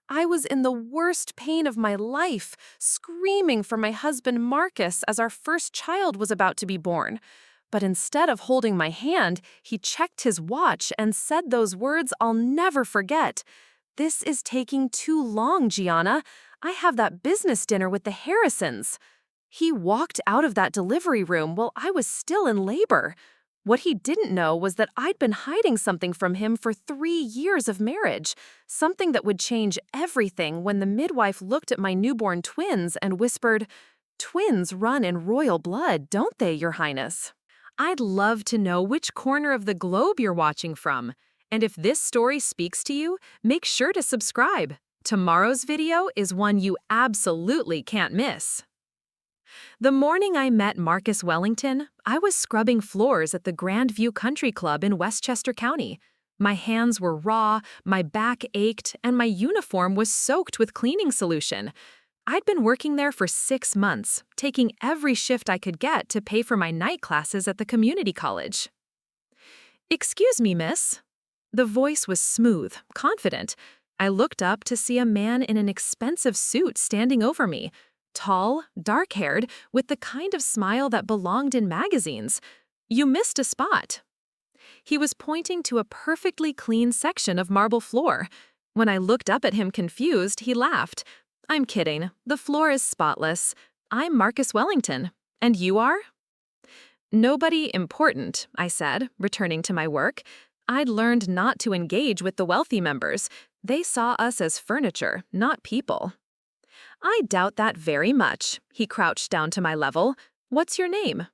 I was in the worst pain of my life, screaming for my husband Marcus as our first child was about to be born. But instead of holding my hand, he checked his watch and said those words I'll never forget. "This is taking too long, Gianna. I have that business dinner with the Harrisons." He walked out of that delivery room while I was still in labor. What he didn't know was that I'd been hiding something from him for 3 years of marriage, something that would change everything when the midwife looked at my newborn twins and whispered, "Twins run in royal blood, don't they, Your Highness?" I'd love to know which corner of the globe you're watching from. And if this story speaks to you, make sure to subscribe. Tomorrow's video is one you absolutely can't miss. The morning I met Marcus Wellington, I was scrubbing floors at the Grandview Country Club in Westchester County. My hands were raw, my back ached, and my uniform was soaked with cleaning solution. I'd been working there for 6 months, taking every shift I could get to pay for my night classes at the community college. "Excuse me, miss." The voice was smooth, confident. I looked up to see a man in an expensive suit standing over me. Tall, dark-haired, with the kind of smile that belonged in magazines. "You missed a spot." He was pointing to a perfectly clean section of marble floor. When I looked up at him confused, he laughed. "I'm kidding. The floor is spotless. I'm Marcus Wellington. And you are?" "Nobody important," I said, returning to my work. I'd learned not to engage with the wealthy members. They saw us as furniture, not people. "I doubt that very much." He crouched down to my level. "What's your name?"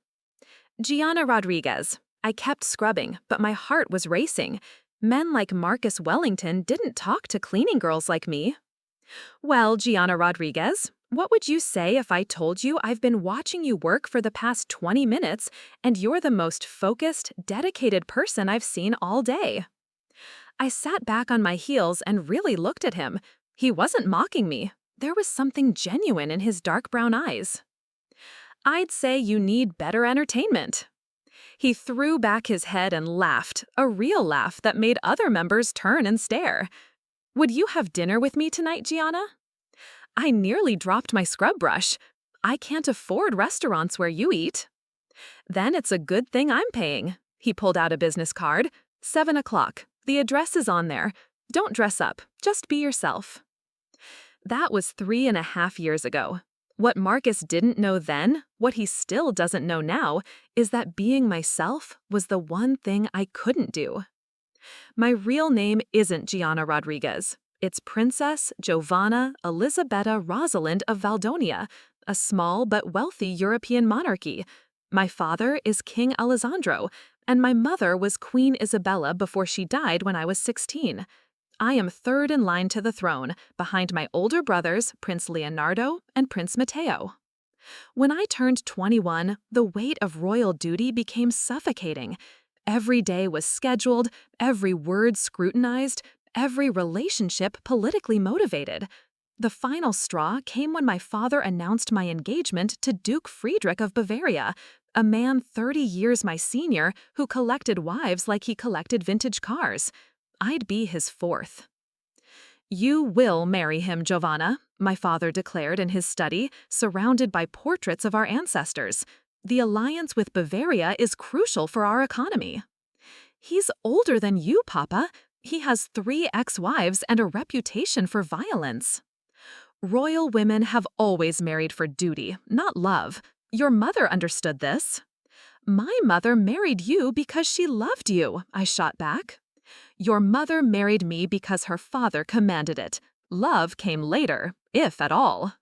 "Gianna Rodriguez." I kept scrubbing, but my heart was racing. Men like Marcus Wellington didn't talk to cleaning girls like me. "Well, Gianna Rodriguez, what would you say if I told you I've been watching you work for the past 20 minutes and you're the most focused, dedicated person I've seen all day?" I sat back on my heels and really looked at him. He wasn't mocking me. There was something genuine in his dark brown eyes. "I'd say you need better entertainment." He threw back his head and laughed, a real laugh that made other members turn and stare. "Would you have dinner with me tonight, Gianna?" I nearly dropped my scrub brush. "I can't afford restaurants where you eat." "Then it's a good thing I'm paying." He pulled out a business card. 7 o'clock. The address is on there. Don't dress up. Just be yourself. That was 3.5 years ago. What Marcus didn't know then, what he still doesn't know now, is that being myself was the one thing I couldn't do. My real name isn't Gianna Rodriguez. It's Princess Giovanna Elisabetta Rosalind of Valdonia, a small but wealthy European monarchy. My father is King Alessandro, and my mother was Queen Isabella before she died when I was 16. I am third in line to the throne, behind my older brothers, Prince Leonardo and Prince Matteo. When I turned 21, the weight of royal duty became suffocating. Every day was scheduled, every word scrutinized, every relationship politically motivated. The final straw came when my father announced my engagement to Duke Friedrich of Bavaria, a man 30 years my senior who collected wives like he collected vintage cars. I'd be his fourth. "You will marry him, Giovanna," my father declared in his study, surrounded by portraits of our ancestors. "The alliance with Bavaria is crucial for our economy." "He's older than you, Papa. He has 3 ex-wives and a reputation for violence." "Royal women have always married for duty, not love. Your mother understood this." "My mother married you because she loved you," I shot back. "Your mother married me because her father commanded it. Love came later, if at all."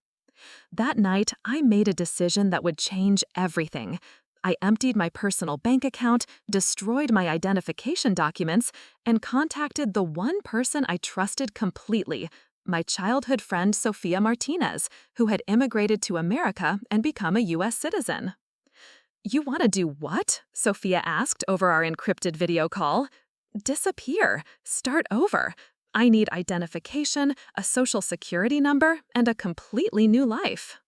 That night, I made a decision that would change everything. I emptied my personal bank account, destroyed my identification documents, and contacted the one person I trusted completely, my childhood friend Sophia Martinez, who had immigrated to America and become a U.S. citizen. "You want to do what?" Sophia asked over our encrypted video call. "Disappear. Start over. I need identification, a social security number, and a completely new life."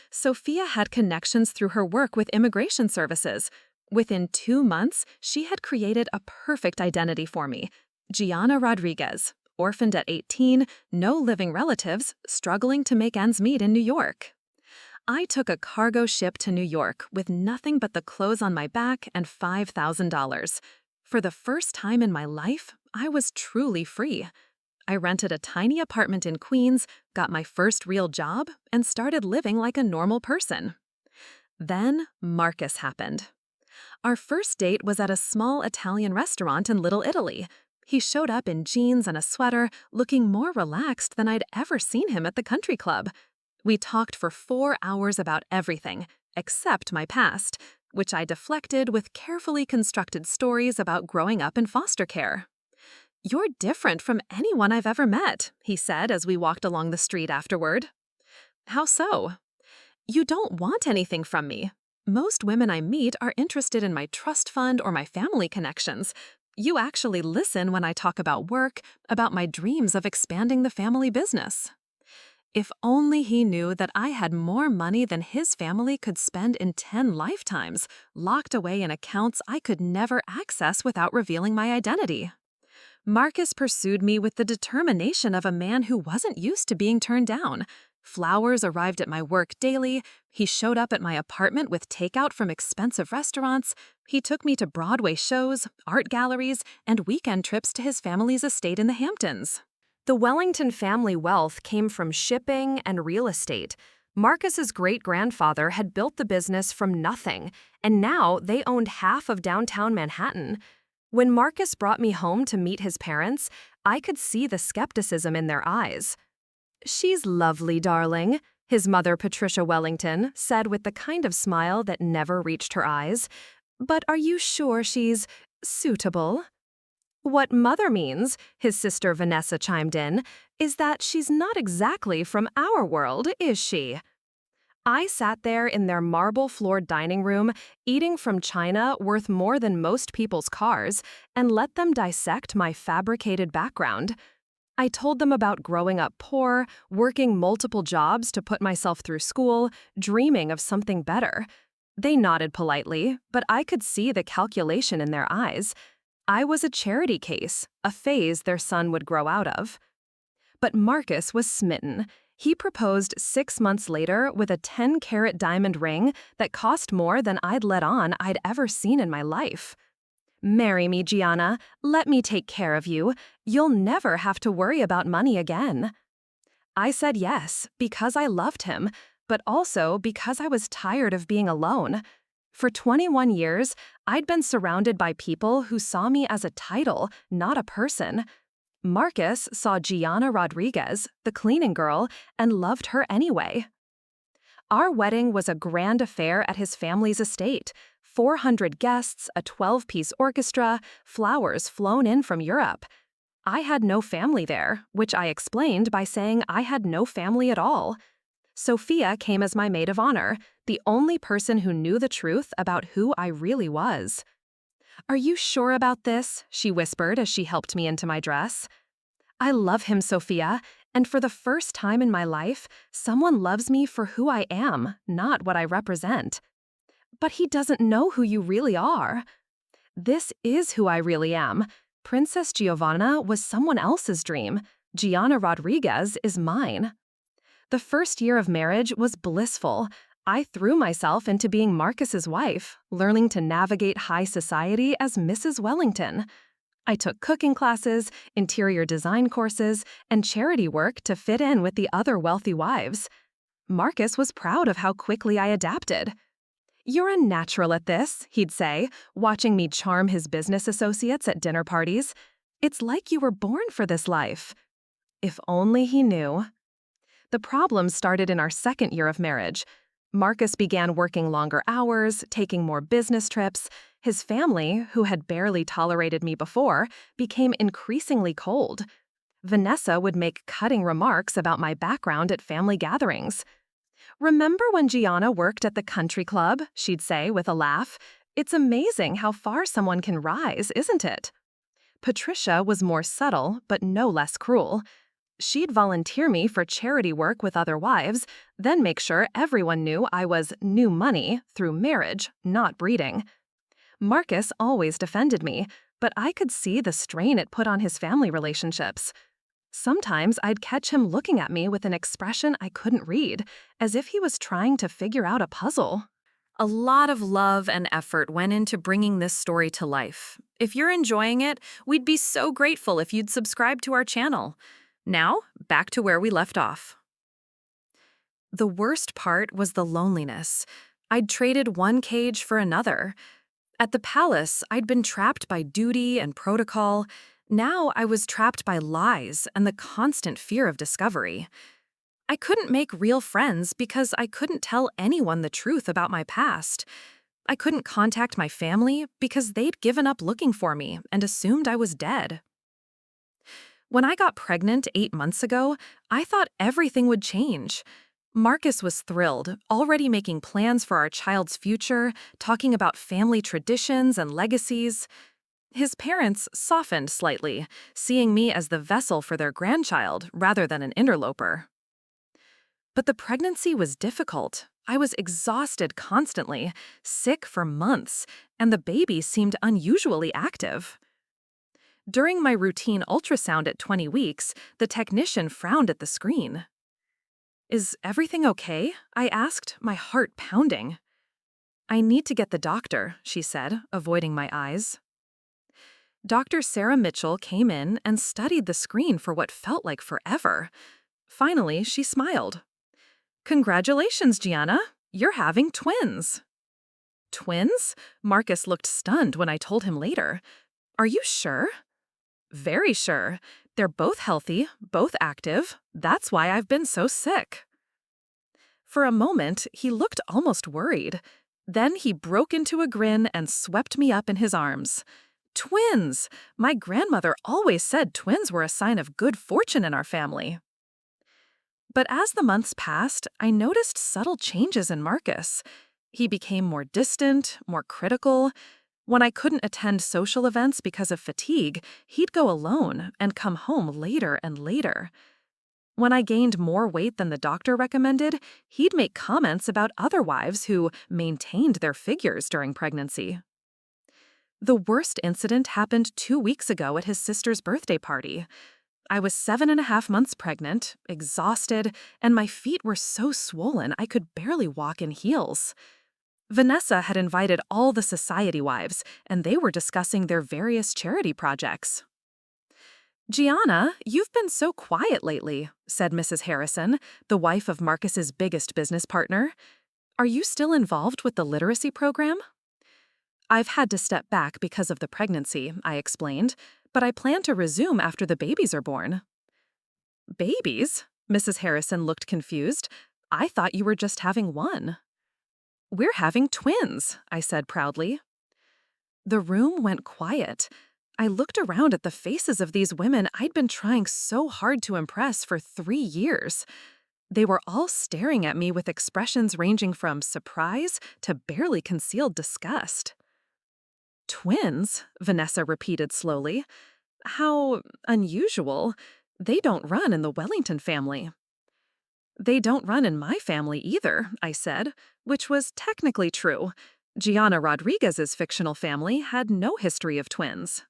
Sophia had connections through her work with immigration services. Within 2 months, she had created a perfect identity for me. Gianna Rodriguez, orphaned at 18, no living relatives, struggling to make ends meet in New York. I took a cargo ship to New York with nothing but the clothes on my back and $5,000. For the first time in my life, I was truly free. I rented a tiny apartment in Queens, got my first real job, and started living like a normal person. Then Marcus happened. Our first date was at a small Italian restaurant in Little Italy. He showed up in jeans and a sweater, looking more relaxed than I'd ever seen him at the country club. We talked for 4 hours about everything, except my past, which I deflected with carefully constructed stories about growing up in foster care. "You're different from anyone I've ever met," he said as we walked along the street afterward. "How so?" "You don't want anything from me. Most women I meet are interested in my trust fund or my family connections. You actually listen when I talk about work, about my dreams of expanding the family business." If only he knew that I had more money than his family could spend in 10 lifetimes, locked away in accounts I could never access without revealing my identity. Marcus pursued me with the determination of a man who wasn't used to being turned down. Flowers arrived at my work daily. He showed up at my apartment with takeout from expensive restaurants. He took me to Broadway shows, art galleries, and weekend trips to his family's estate in the Hamptons. The Wellington family wealth came from shipping and real estate. Marcus's great-grandfather had built the business from nothing, and now they owned half of downtown Manhattan. When Marcus brought me home to meet his parents, I could see the skepticism in their eyes. "She's lovely, darling," his mother, Patricia Wellington, said with the kind of smile that never reached her eyes. "But are you sure she's suitable?" "What mother means," his sister Vanessa chimed in, "is that she's not exactly from our world, is she?" I sat there in their marble-floored dining room, eating from china worth more than most people's cars, and let them dissect my fabricated background. I told them about growing up poor, working multiple jobs to put myself through school, dreaming of something better. They nodded politely, but I could see the calculation in their eyes. I was a charity case, a phase their son would grow out of. But Marcus was smitten. He proposed 6 months later with a 10-carat diamond ring that cost more than I'd let on I'd ever seen in my life. "Marry me, Gianna. Let me take care of you. You'll never have to worry about money again." I said yes, because I loved him, but also because I was tired of being alone. For 21 years, I'd been surrounded by people who saw me as a title, not a person. Marcus saw Gianna Rodriguez, the cleaning girl, and loved her anyway. Our wedding was a grand affair at his family's estate. 400 guests, a 12-piece orchestra, flowers flown in from Europe. I had no family there, which I explained by saying I had no family at all. Sophia came as my maid of honor, the only person who knew the truth about who I really was. "Are you sure about this?" she whispered as she helped me into my dress. "I love him, Sophia, and for the first time in my life, someone loves me for who I am, not what I represent." "But he doesn't know who you really are." "This is who I really am. Princess Giovanna was someone else's dream. Gianna Rodriguez is mine." The first year of marriage was blissful. I threw myself into being Marcus's wife, learning to navigate high society as Mrs. Wellington. I took cooking classes, interior design courses, and charity work to fit in with the other wealthy wives. Marcus was proud of how quickly I adapted. "You're a natural at this," he'd say, watching me charm his business associates at dinner parties. "It's like you were born for this life." If only he knew. The problem started in our second year of marriage. Marcus began working longer hours, taking more business trips. His family, who had barely tolerated me before, became increasingly cold. Vanessa would make cutting remarks about my background at family gatherings. "Remember when Gianna worked at the country club?" she'd say with a laugh. "It's amazing how far someone can rise, isn't it?" Patricia was more subtle, but no less cruel. She'd volunteer me for charity work with other wives, then make sure everyone knew I was new money through marriage, not breeding. Marcus always defended me, but I could see the strain it put on his family relationships. Sometimes I'd catch him looking at me with an expression I couldn't read, as if he was trying to figure out a puzzle. A lot of love and effort went into bringing this story to life. If you're enjoying it, we'd be so grateful if you'd subscribe to our channel. Now, back to where we left off. The worst part was the loneliness. I'd traded one cage for another. At the palace, I'd been trapped by duty and protocol. Now I was trapped by lies and the constant fear of discovery. I couldn't make real friends because I couldn't tell anyone the truth about my past. I couldn't contact my family because they'd given up looking for me and assumed I was dead. When I got pregnant 8 months ago, I thought everything would change. Marcus was thrilled, already making plans for our child's future, talking about family traditions and legacies. His parents softened slightly, seeing me as the vessel for their grandchild rather than an interloper. But the pregnancy was difficult. I was exhausted constantly, sick for months, and the baby seemed unusually active. During my routine ultrasound at 20 weeks, the technician frowned at the screen. "Is everything okay?" I asked, my heart pounding. "I need to get the doctor," she said, avoiding my eyes. Dr. Sarah Mitchell came in and studied the screen for what felt like forever. Finally, she smiled. "Congratulations, Gianna. You're having twins." "Twins?" Marcus looked stunned when I told him later. "Are you sure?" "Very sure. They're both healthy, both active. That's why I've been so sick." For a moment, he looked almost worried. Then he broke into a grin and swept me up in his arms. "Twins! My grandmother always said twins were a sign of good fortune in our family." But as the months passed, I noticed subtle changes in Marcus. He became more distant, more critical. When I couldn't attend social events because of fatigue, he'd go alone and come home later and later. When I gained more weight than the doctor recommended, he'd make comments about other wives who maintained their figures during pregnancy. The worst incident happened 2 weeks ago at his sister's birthday party. I was 7.5 months pregnant, exhausted, and my feet were so swollen I could barely walk in heels. Vanessa had invited all the society wives, and they were discussing their various charity projects. "Gianna, you've been so quiet lately," said Mrs. Harrison, the wife of Marcus's biggest business partner. "Are you still involved with the literacy program?" "I've had to step back because of the pregnancy," I explained, "but I plan to resume after the babies are born." "Babies?" Mrs. Harrison looked confused. "I thought you were just having one." "We're having twins," I said proudly. The room went quiet. I looked around at the faces of these women I'd been trying so hard to impress for 3 years. They were all staring at me with expressions ranging from surprise to barely concealed disgust. "Twins?" Vanessa repeated slowly. "How unusual. They don't run in the Wellington family." "They don't run in my family either," I said, which was technically true. Gianna Rodriguez's fictional family had no history of twins.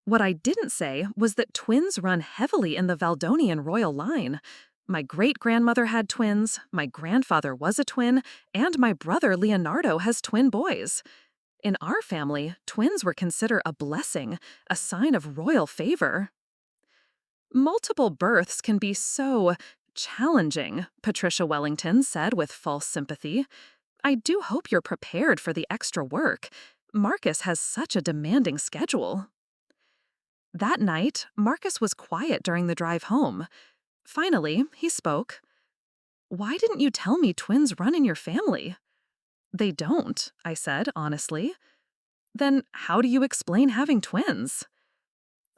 What I didn't say was that twins run heavily in the Valdonian royal line. My great-grandmother had twins, my grandfather was a twin, and my brother Leonardo has twin boys. In our family, twins were considered a blessing, a sign of royal favor. "Multiple births can be so challenging," Patricia Wellington said with false sympathy. "I do hope you're prepared for the extra work. Marcus has such a demanding schedule." That night, Marcus was quiet during the drive home. Finally, he spoke. "Why didn't you tell me twins run in your family?" "They don't," I said honestly. "Then how do you explain having twins?"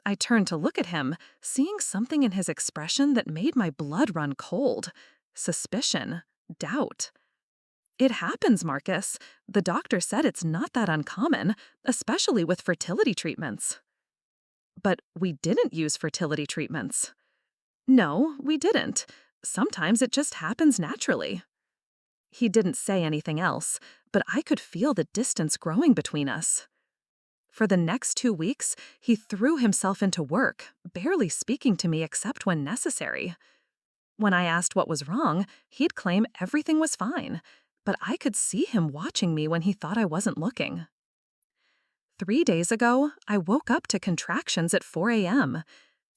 I turned to look at him, seeing something in his expression that made my blood run cold. Suspicion. Doubt. "It happens, Marcus. The doctor said it's not that uncommon, especially with fertility treatments." "But we didn't use fertility treatments." "No, we didn't. Sometimes it just happens naturally." He didn't say anything else, but I could feel the distance growing between us. For the next 2 weeks, he threw himself into work, barely speaking to me except when necessary. When I asked what was wrong, he'd claim everything was fine, but I could see him watching me when he thought I wasn't looking. 3 days ago, I woke up to contractions at 4 a.m.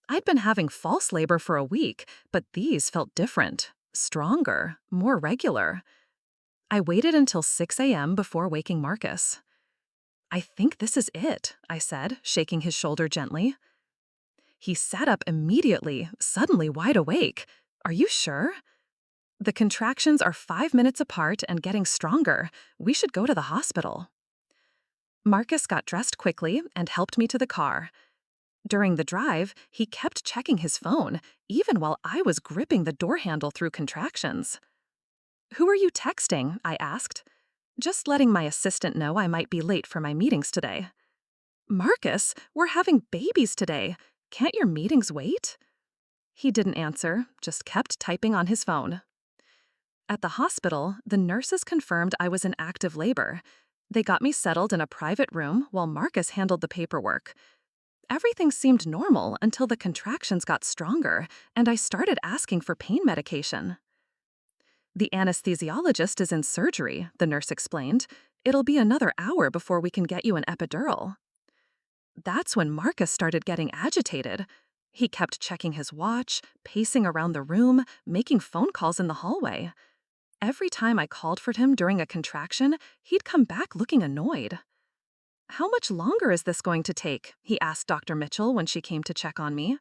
I'd been having false labor for a week, but these felt different, stronger, more regular. I waited until 6 a.m. before waking Marcus. "I think this is it," I said, shaking his shoulder gently. He sat up immediately, suddenly wide awake. "Are you sure?" "The contractions are 5 minutes apart and getting stronger. We should go to the hospital." Marcus got dressed quickly and helped me to the car. During the drive, he kept checking his phone, even while I was gripping the door handle through contractions. "Who are you texting?" I asked. "Just letting my assistant know I might be late for my meetings today." "Marcus, we're having babies today. Can't your meetings wait?" He didn't answer, just kept typing on his phone. At the hospital, the nurses confirmed I was in active labor. They got me settled in a private room while Marcus handled the paperwork. Everything seemed normal until the contractions got stronger and I started asking for pain medication. "The anesthesiologist is in surgery," the nurse explained. "It'll be another hour before we can get you an epidural." That's when Marcus started getting agitated. He kept checking his watch, pacing around the room, making phone calls in the hallway. Every time I called for him during a contraction, he'd come back looking annoyed. "How much longer is this going to take?" he asked Dr. Mitchell when she came to check on me.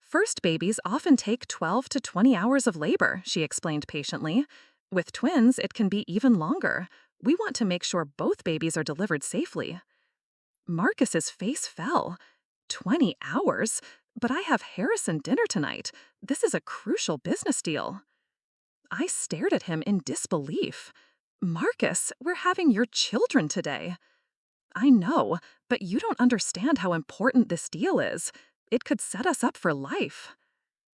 "First babies often take 12 to 20 hours of labor," she explained patiently. "With twins, it can be even longer. We want to make sure both babies are delivered safely." Marcus's face fell. 20 hours? But I have Harrison dinner tonight. This is a crucial business deal. I stared at him in disbelief. "Marcus, we're having your children today." "I know, but you don't understand how important this deal is. It could set us up for life."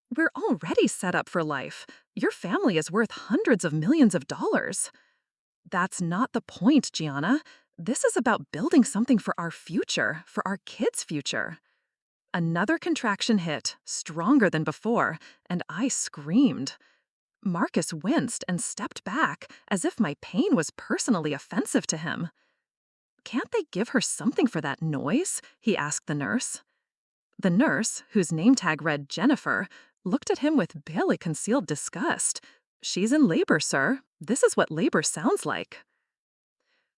"We're already set up for life. Your family is worth hundreds of millions of dollars." "That's not the point, Gianna. This is about building something for our future, for our kids' future." Another contraction hit, stronger than before, and I screamed. Marcus winced and stepped back, as if my pain was personally offensive to him. "Can't they give her something for that noise?" he asked the nurse. The nurse, whose name tag read Jennifer, looked at him with barely concealed disgust. "She's in labor, sir. This is what labor sounds like."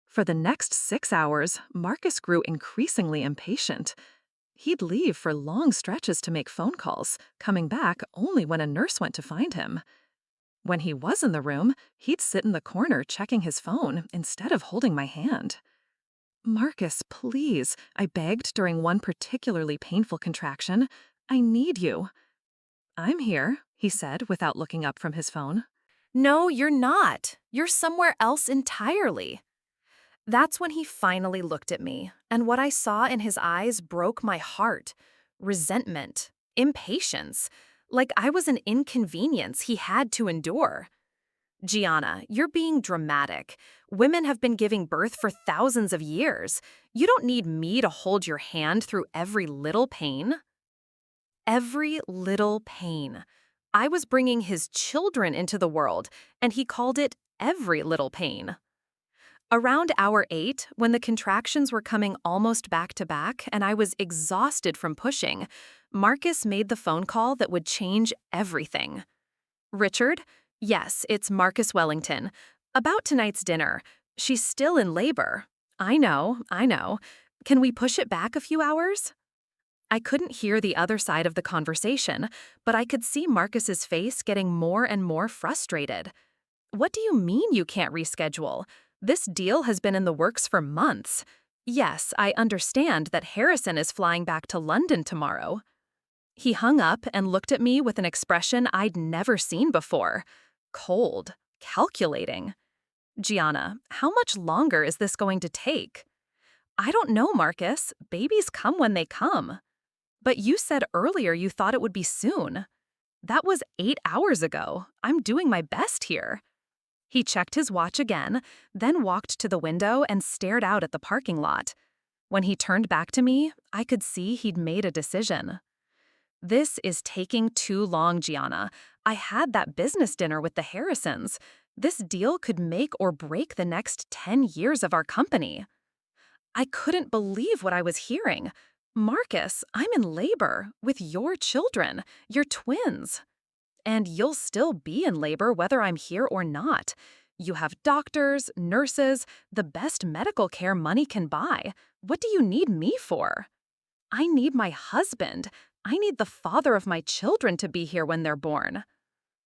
For the next 6 hours, Marcus grew increasingly impatient. He'd leave for long stretches to make phone calls, coming back only when a nurse went to find him. When he was in the room, he'd sit in the corner checking his phone instead of holding my hand. "Marcus, please," I begged during one particularly painful contraction. "I need you." "I'm here," he said without looking up from his phone. No, you're not. You're somewhere else entirely. That's when he finally looked at me, and what I saw in his eyes broke my heart. Resentment, impatience, like I was an inconvenience he had to endure. "Gianna, you're being dramatic. Women have been giving birth for thousands of years. You don't need me to hold your hand through every little pain." Every little pain. I was bringing his children into the world, and he called it every little pain. Around hour 8, when the contractions were coming almost back to back and I was exhausted from pushing, Marcus made the phone call that would change everything. "Richard? Yes, it's Marcus Wellington. About tonight's dinner. She's still in labor." I know. Can we push it back a few hours?" I couldn't hear the other side of the conversation, but I could see Marcus's face getting more and more frustrated. "What do you mean you can't reschedule? This deal has been in the works for months. Yes, I understand that Harrison is flying back to London tomorrow." He hung up and looked at me with an expression I'd never seen before. Cold, calculating. "Gianna, how much longer is this going to take?" "I don't know, Marcus. Babies come when they come." "But you said earlier you thought it would be soon." "That was 8 hours ago. I'm doing my best here." He checked his watch again, then walked to the window and stared out at the parking lot. When he turned back to me, I could see he'd made a decision. This is taking too long, Gianna. I had that business dinner with the Harrisons. This deal could make or break the next 10 years of our company. I couldn't believe what I was hearing. Marcus, I'm in labor with your children, your twins. And you'll still be in labor whether I'm here or not. You have doctors, nurses, the best medical care money can buy. What do you need me for? I need my husband. I need the father of my children to be here when they're born.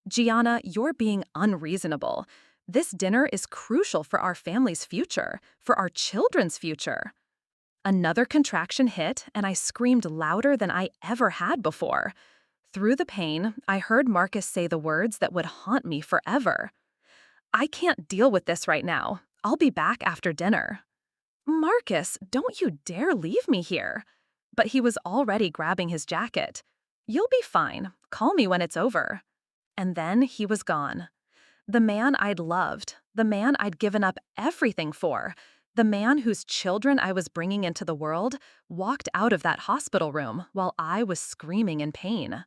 Gianna, you're being unreasonable. This dinner is crucial for our family's future, for our children's future. Another contraction hit, and I screamed louder than I ever had before. Through the pain, I heard Marcus say the words that would haunt me forever. I can't deal with this right now. I'll be back after dinner. Marcus, don't you dare leave me here. But he was already grabbing his jacket. You'll be fine. Call me when it's over. And then he was gone. The man I'd loved, the man I'd given up everything for, the man whose children I was bringing into the world, walked out of that hospital room while I was screaming in pain.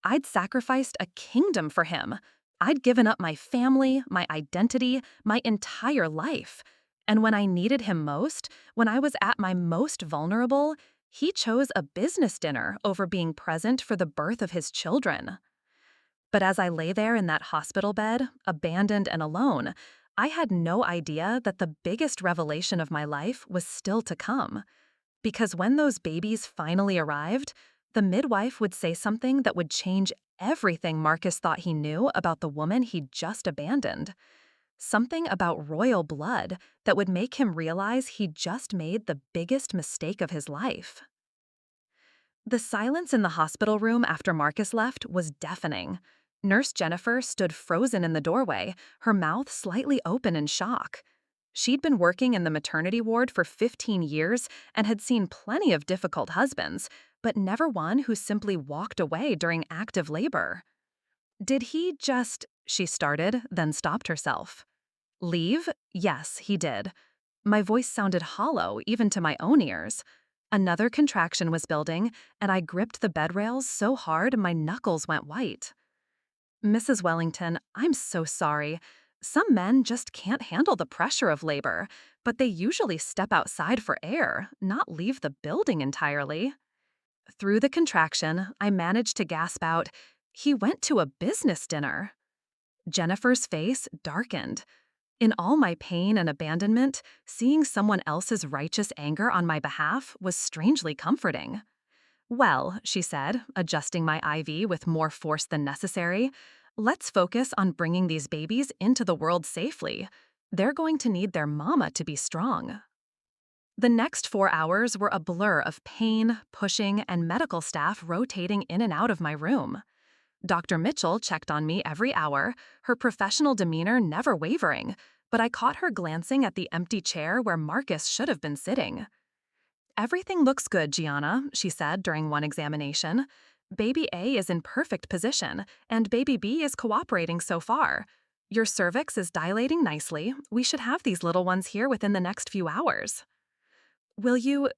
I'd sacrificed a kingdom for him. I'd given up my family, my identity, my entire life. And when I needed him most, when I was at my most vulnerable, he chose a business dinner over being present for the birth of his children. But as I lay there in that hospital bed, abandoned and alone, I had no idea that the biggest revelation of my life was still to come. Because when those babies finally arrived, the midwife would say something that would change everything Marcus thought he knew about the woman he'd just abandoned. Something about royal blood that would make him realize he'd just made the biggest mistake of his life. The silence in the hospital room after Marcus left was deafening. Nurse Jennifer stood frozen in the doorway, her mouth slightly open in shock. She'd been working in the maternity ward for 15 years and had seen plenty of difficult husbands, but never one who simply walked away during active labor. Did he just, she started, then stopped herself. Leave? Yes, he did. My voice sounded hollow, even to my own ears. Another contraction was building, and I gripped the bed rails so hard my knuckles went white. Mrs. Wellington, I'm so sorry. Some men just can't handle the pressure of labor, but they usually step outside for air, not leave the building entirely. Through the contraction, I managed to gasp out, "He went to a business dinner." Jennifer's face darkened. In all my pain and abandonment, seeing someone else's righteous anger on my behalf was strangely comforting. Well, she said, adjusting my IV with more force than necessary, let's focus on bringing these babies into the world safely. They're going to need their mama to be strong. The next 4 hours were a blur of pain, pushing, and medical staff rotating in and out of my room. Dr. Mitchell checked on me every hour, her professional demeanor never wavering, but I caught her glancing at the empty chair where Marcus should have been sitting. Everything looks good, Gianna, she said during one examination. Baby A is in perfect position, and baby B is cooperating so far. Your cervix is dilating nicely. We should have these little ones here within the next few hours. Will you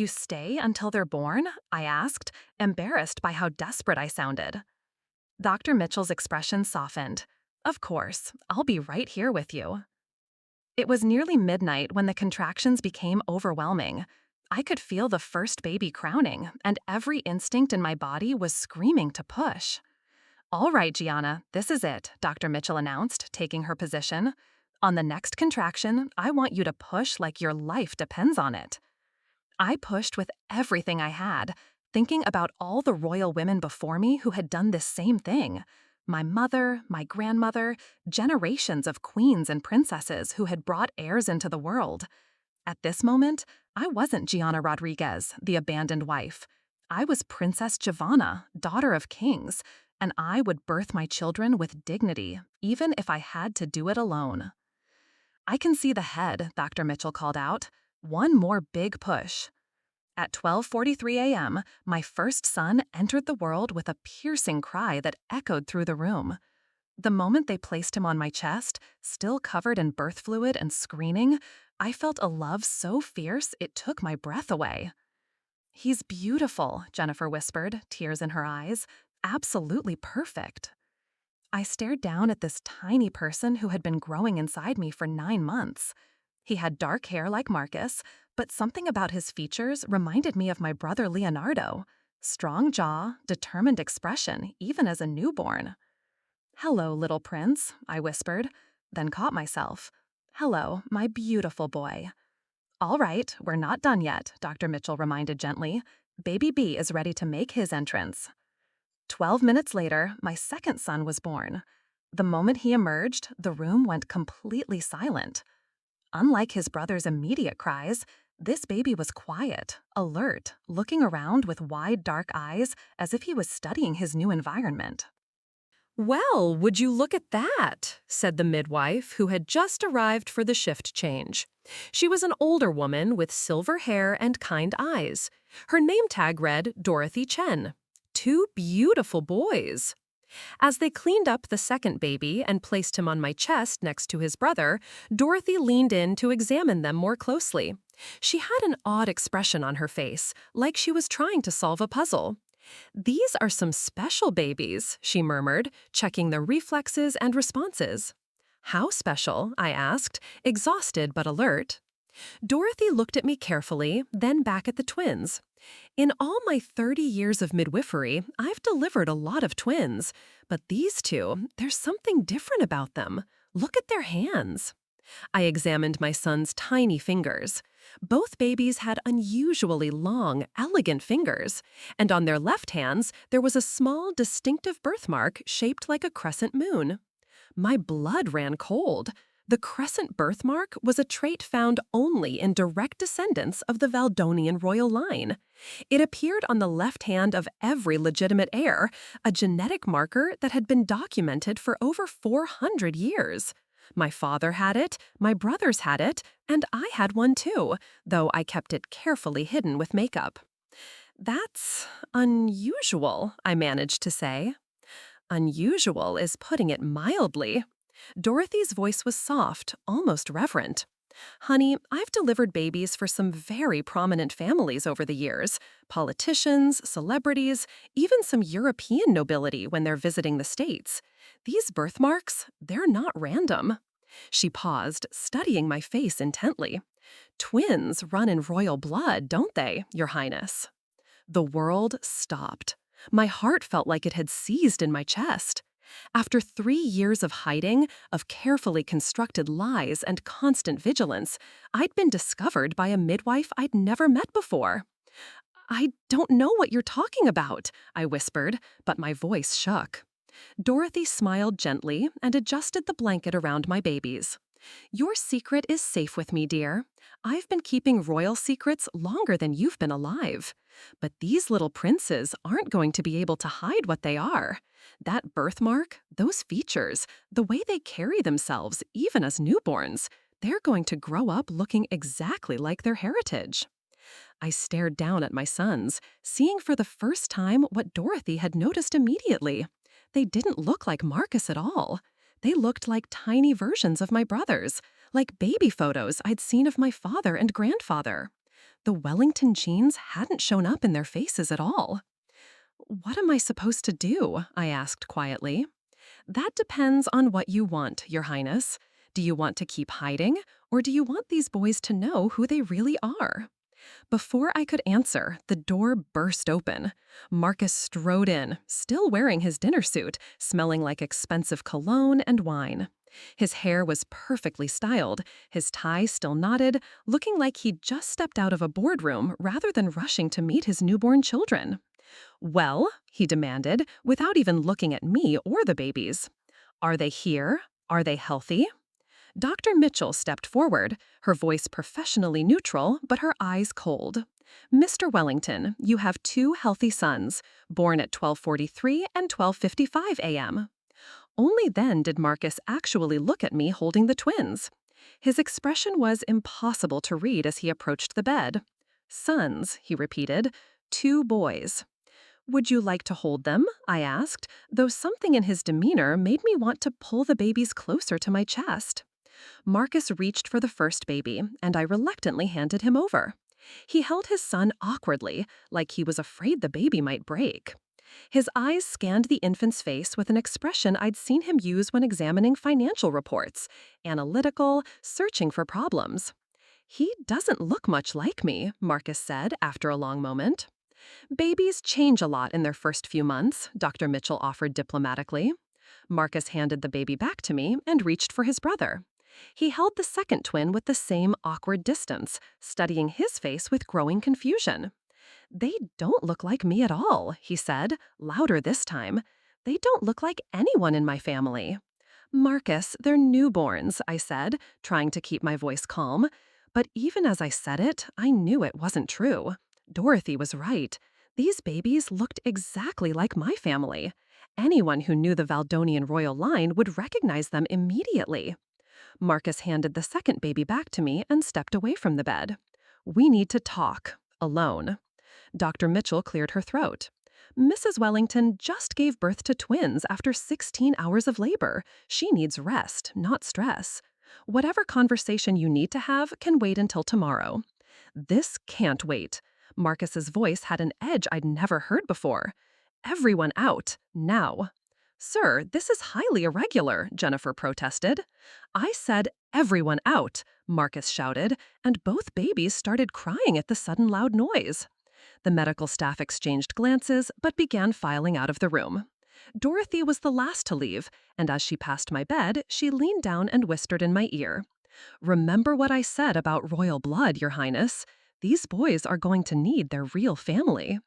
stay until they're born? I asked, embarrassed by how desperate I sounded. Dr. Mitchell's expression softened. Of course, I'll be right here with you. It was nearly midnight when the contractions became overwhelming. I could feel the first baby crowning, and every instinct in my body was screaming to push. All right, Gianna, this is it, Dr. Mitchell announced, taking her position. On the next contraction, I want you to push like your life depends on it. I pushed with everything I had, thinking about all the royal women before me who had done this same thing. My mother, my grandmother, generations of queens and princesses who had brought heirs into the world. At this moment, I wasn't Gianna Rodriguez, the abandoned wife. I was Princess Giovanna, daughter of kings, and I would birth my children with dignity, even if I had to do it alone. I can see the head, Dr. Mitchell called out. One more big push. At 12:43 a.m., my first son entered the world with a piercing cry that echoed through the room. The moment they placed him on my chest, still covered in birth fluid and screaming, I felt a love so fierce it took my breath away. "He's beautiful," Jennifer whispered, tears in her eyes. "Absolutely perfect." I stared down at this tiny person who had been growing inside me for 9 months. He had dark hair like Marcus, but something about his features reminded me of my brother Leonardo. Strong jaw, determined expression, even as a newborn. "Hello, little prince," I whispered, then caught myself. "Hello, my beautiful boy." "All right, we're not done yet," Dr. Mitchell reminded gently. "Baby B is ready to make his entrance." 12 minutes later, my second son was born. The moment he emerged, the room went completely silent. Unlike his brother's immediate cries, this baby was quiet, alert, looking around with wide, dark eyes as if he was studying his new environment. "Well, would you look at that?" said the midwife, who had just arrived for the shift change. She was an older woman with silver hair and kind eyes. Her name tag read Dorothy Chen. 2 beautiful boys. As they cleaned up the second baby and placed him on my chest next to his brother, Dorothy leaned in to examine them more closely. She had an odd expression on her face, like she was trying to solve a puzzle. "These are some special babies," she murmured, checking their reflexes and responses. "How special?" I asked, exhausted but alert. Dorothy looked at me carefully, then back at the twins. "In all my 30 years of midwifery, I've delivered a lot of twins, but these two, there's something different about them. Look at their hands." I examined my son's tiny fingers. Both babies had unusually long, elegant fingers, and on their left hands there was a small, distinctive birthmark shaped like a crescent moon. My blood ran cold. The crescent birthmark was a trait found only in direct descendants of the Valdonian royal line. It appeared on the left hand of every legitimate heir, a genetic marker that had been documented for over 400 years. My father had it, my brothers had it, and I had one too, though I kept it carefully hidden with makeup. "That's unusual," I managed to say. "Unusual is putting it mildly." Dorothy's voice was soft, almost reverent. "Honey, I've delivered babies for some very prominent families over the years. Politicians, celebrities, even some European nobility when they're visiting the States. These birthmarks, they're not random." She paused, studying my face intently. "Twins run in royal blood, don't they, Your Highness?" The world stopped. My heart felt like it had seized in my chest. After 3 years of hiding, of carefully constructed lies and constant vigilance, I'd been discovered by a midwife I'd never met before. "I don't know what you're talking about," I whispered, but my voice shook. Dorothy smiled gently and adjusted the blanket around my babies. "Your secret is safe with me, dear. I've been keeping royal secrets longer than you've been alive. But these little princes aren't going to be able to hide what they are. That birthmark, those features, the way they carry themselves, even as newborns, they're going to grow up looking exactly like their heritage." I stared down at my sons, seeing for the first time what Dorothy had noticed immediately. They didn't look like Marcus at all. They looked like tiny versions of my brothers, like baby photos I'd seen of my father and grandfather. The Wellington genes hadn't shown up in their faces at all. "What am I supposed to do?" I asked quietly. "That depends on what you want, Your Highness. Do you want to keep hiding, or do you want these boys to know who they really are?" Before I could answer, the door burst open. Marcus strode in, still wearing his dinner suit, smelling like expensive cologne and wine. His hair was perfectly styled, his tie still knotted, looking like he'd just stepped out of a boardroom rather than rushing to meet his newborn children. "Well," he demanded, without even looking at me or the babies. "Are they here? Are they healthy?" Dr. Mitchell stepped forward, her voice professionally neutral, but her eyes cold. "Mr. Wellington, you have 2 healthy sons, born at 12:43 and 12:55 a.m. Only then did Marcus actually look at me holding the twins. His expression was impossible to read as he approached the bed. "Sons," he repeated, "2 boys." Would you like to hold them? I asked, though something in his demeanor made me want to pull the babies closer to my chest. Marcus reached for the first baby, and I reluctantly handed him over. He held his son awkwardly, like he was afraid the baby might break. His eyes scanned the infant's face with an expression I'd seen him use when examining financial reports, analytical, searching for problems. He doesn't look much like me, Marcus said after a long moment. Babies change a lot in their first few months, Dr. Mitchell offered diplomatically. Marcus handed the baby back to me and reached for his brother. He held the second twin with the same awkward distance, studying his face with growing confusion. "They don't look like me at all," he said, louder this time. "They don't look like anyone in my family." "Marcus, they're newborns," I said, trying to keep my voice calm. But even as I said it, I knew it wasn't true. Dorothy was right. These babies looked exactly like my family. Anyone who knew the Valdonian royal line would recognize them immediately. Marcus handed the second baby back to me and stepped away from the bed. "We need to talk, alone." Dr. Mitchell cleared her throat. "Mrs. Wellington just gave birth to twins after 16 hours of labor. She needs rest, not stress. Whatever conversation you need to have can wait until tomorrow." "This can't wait." Marcus's voice had an edge I'd never heard before. "Everyone out, now." "Sir, this is highly irregular," Jennifer protested. "I said everyone out," Marcus shouted, and both babies started crying at the sudden loud noise. The medical staff exchanged glances, but began filing out of the room. Dorothy was the last to leave, and as she passed my bed, she leaned down and whispered in my ear, "Remember what I said about royal blood, Your Highness. These boys are going to need their real family."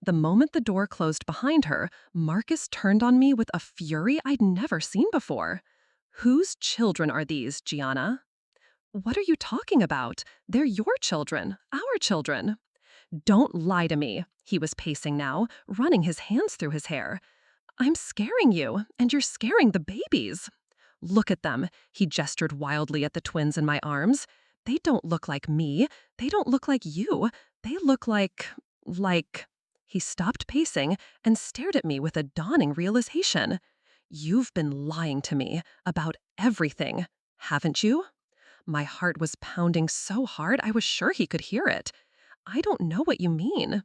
The moment the door closed behind her, Marcus turned on me with a fury I'd never seen before. "Whose children are these, Gianna?" "What are you talking about? They're your children, our children." "Don't lie to me." He was pacing now, running his hands through his hair. "I'm scaring you, and you're scaring the babies." "Look at them." He gestured wildly at the twins in my arms. "They don't look like me. They don't look like you. They look like... He stopped pacing and stared at me with a dawning realization. "You've been lying to me about everything, haven't you?" My heart was pounding so hard I was sure he could hear it. "I don't know what you mean.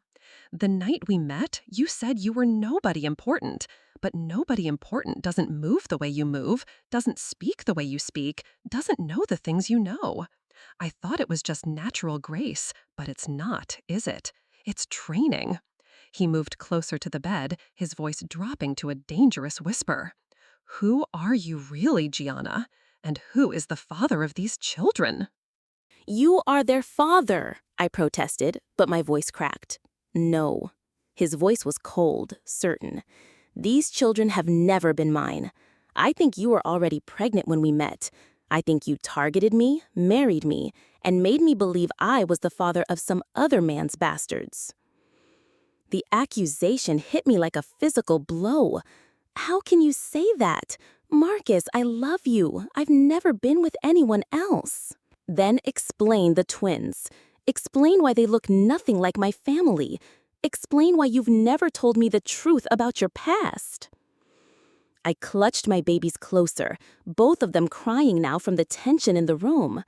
The night we met, you said you were nobody important. But nobody important doesn't move the way you move, doesn't speak the way you speak, doesn't know the things you know. I thought it was just natural grace, but it's not, is it? It's training." He moved closer to the bed, his voice dropping to a dangerous whisper. "Who are you really, Gianna? And who is the father of these children?" "You are their father," I protested, but my voice cracked. "No." His voice was cold, certain. "These children have never been mine. I think you were already pregnant when we met. I think you targeted me, married me, and made me believe I was the father of some other man's bastards." The accusation hit me like a physical blow. "How can you say that? Marcus, I love you. I've never been with anyone else." "Then explain the twins. Explain why they look nothing like my family. Explain why you've never told me the truth about your past." I clutched my babies closer, both of them crying now from the tension in the room.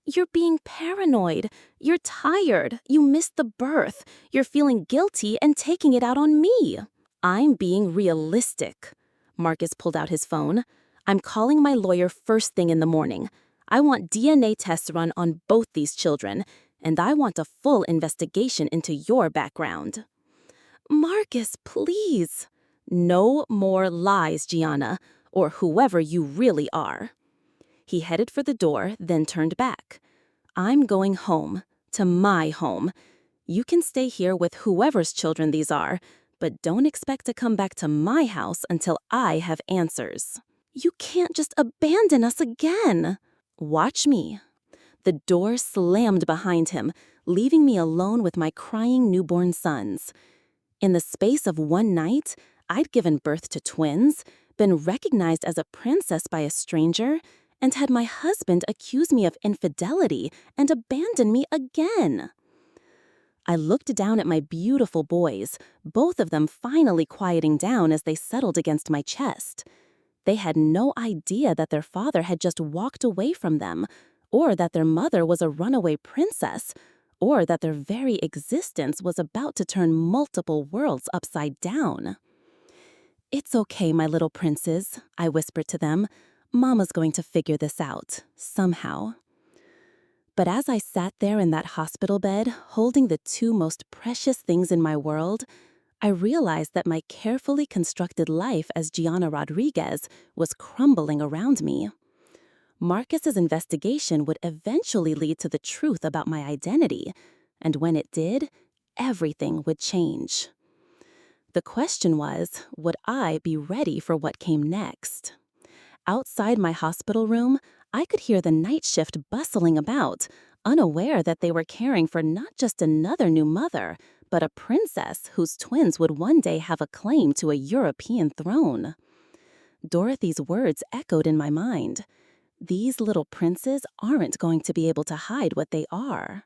"You're being paranoid. You're tired. You missed the birth. You're feeling guilty and taking it out on me." "I'm being realistic." Marcus pulled out his phone. "I'm calling my lawyer first thing in the morning. I want DNA tests run on both these children, and I want a full investigation into your background." "Marcus, please." "No more lies, Gianna, or whoever you really are." He headed for the door, then turned back. "I'm going home, to my home. You can stay here with whoever's children these are, but don't expect to come back to my house until I have answers." "You can't just abandon us again." "Watch me." The door slammed behind him, leaving me alone with my crying newborn sons. In the space of one night, I'd given birth to twins, been recognized as a princess by a stranger, and had my husband accuse me of infidelity and abandon me again. I looked down at my beautiful boys, both of them finally quieting down as they settled against my chest. They had no idea that their father had just walked away from them, or that their mother was a runaway princess, or that their very existence was about to turn multiple worlds upside down. "It's okay, my little princes," I whispered to them. "Mama's going to figure this out, somehow." But as I sat there in that hospital bed, holding the two most precious things in my world, I realized that my carefully constructed life as Gianna Rodriguez was crumbling around me. Marcus's investigation would eventually lead to the truth about my identity, and when it did, everything would change. The question was, would I be ready for what came next? Outside my hospital room, I could hear the night shift bustling about, unaware that they were caring for not just another new mother, but a princess whose twins would one day have a claim to a European throne. Dorothy's words echoed in my mind. These little princes aren't going to be able to hide what they are.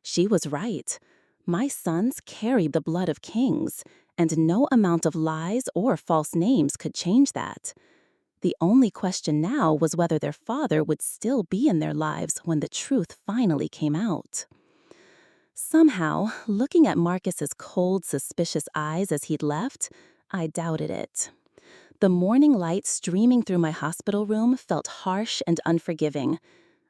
She was right. My sons carry the blood of kings, and no amount of lies or false names could change that. The only question now was whether their father would still be in their lives when the truth finally came out. Somehow, looking at Marcus's cold, suspicious eyes as he'd left, I doubted it. The morning light streaming through my hospital room felt harsh and unforgiving.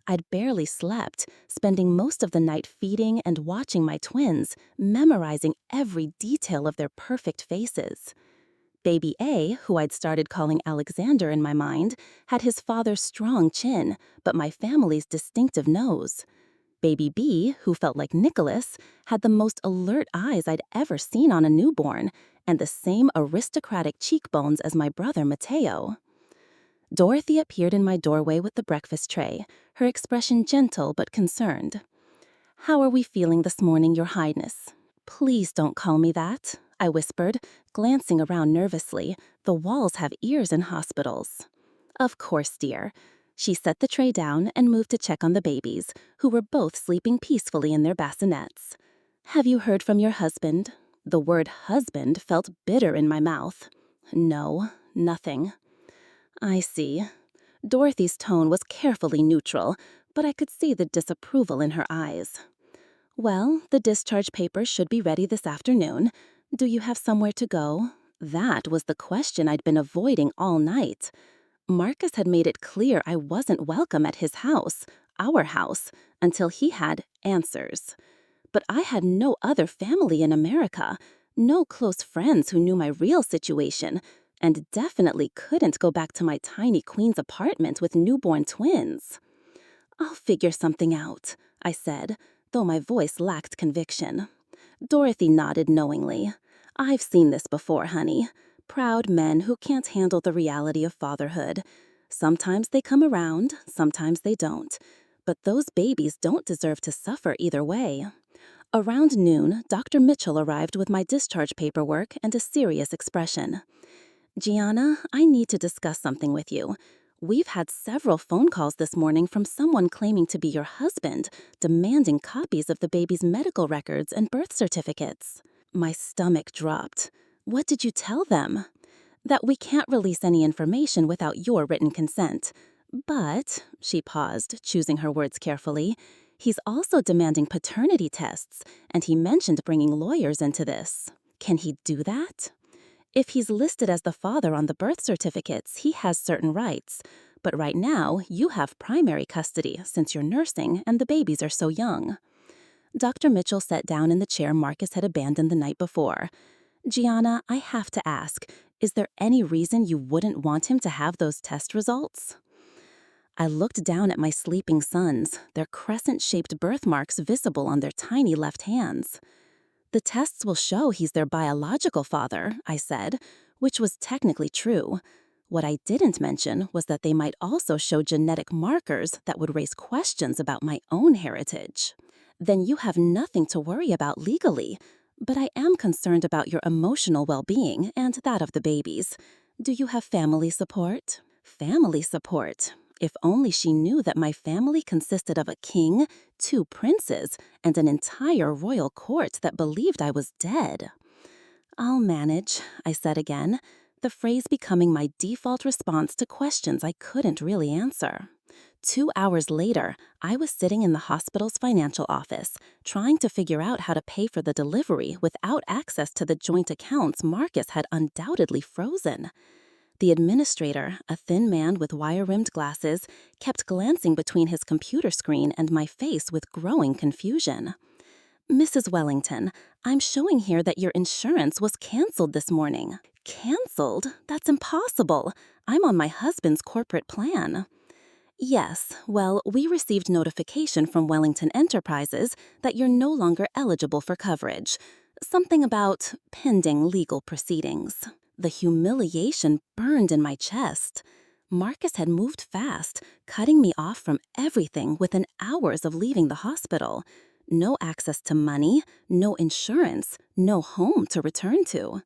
I'd barely slept, spending most of the night feeding and watching my twins, memorizing every detail of their perfect faces. Baby A, who I'd started calling Alexander in my mind, had his father's strong chin, but my family's distinctive nose. Baby B, who felt like Nicholas, had the most alert eyes I'd ever seen on a newborn, and the same aristocratic cheekbones as my brother Mateo. Dorothy appeared in my doorway with the breakfast tray, her expression gentle but concerned. "How are we feeling this morning, Your Highness?" "Please don't call me that," I whispered, glancing around nervously. The walls have ears in hospitals. "Of course, dear." She set the tray down and moved to check on the babies, who were both sleeping peacefully in their bassinets. "Have you heard from your husband?" The word husband felt bitter in my mouth. "No, nothing." "I see." Dorothy's tone was carefully neutral, but I could see the disapproval in her eyes. "Well, the discharge papers should be ready this afternoon. Do you have somewhere to go?" That was the question I'd been avoiding all night. Marcus had made it clear I wasn't welcome at his house, our house, until he had answers. But I had no other family in America, no close friends who knew my real situation, and definitely couldn't go back to my tiny Queen's apartment with newborn twins. "I'll figure something out," I said, though my voice lacked conviction. Dorothy nodded knowingly. "I've seen this before, honey. Proud men who can't handle the reality of fatherhood. Sometimes they come around, sometimes they don't. But those babies don't deserve to suffer either way." Around noon, Dr. Mitchell arrived with my discharge paperwork and a serious expression. "Gianna, I need to discuss something with you. We've had several phone calls this morning from someone claiming to be your husband, demanding copies of the baby's medical records and birth certificates." My stomach dropped. "What did you tell them?" "That we can't release any information without your written consent. But," she paused, choosing her words carefully, "he's also demanding paternity tests, and he mentioned bringing lawyers into this. Can he do that?" "If he's listed as the father on the birth certificates, he has certain rights. But right now, you have primary custody since you're nursing and the babies are so young." Dr. Mitchell sat down in the chair Marcus had abandoned the night before. "Gianna, I have to ask, is there any reason you wouldn't want him to have those test results?" I looked down at my sleeping sons, their crescent-shaped birthmarks visible on their tiny left hands. "The tests will show he's their biological father," I said, which was technically true. What I didn't mention was that they might also show genetic markers that would raise questions about my own heritage. "Then you have nothing to worry about legally. But I am concerned about your emotional well-being and that of the babies. Do you have family support?" "Family support? If only she knew that my family consisted of a king, 2 princes, and an entire royal court that believed I was dead. "I'll manage," I said again, the phrase becoming my default response to questions I couldn't really answer. 2 hours later, I was sitting in the hospital's financial office, trying to figure out how to pay for the delivery without access to the joint accounts Marcus had undoubtedly frozen. The administrator, a thin man with wire-rimmed glasses, kept glancing between his computer screen and my face with growing confusion. "Mrs. Wellington, I'm showing here that your insurance was canceled this morning." "Canceled? That's impossible. I'm on my husband's corporate plan." "Yes, well, we received notification from Wellington Enterprises that you're no longer eligible for coverage. Something about pending legal proceedings." The humiliation burned in my chest. Marcus had moved fast, cutting me off from everything within hours of leaving the hospital. No access to money, no insurance, no home to return to.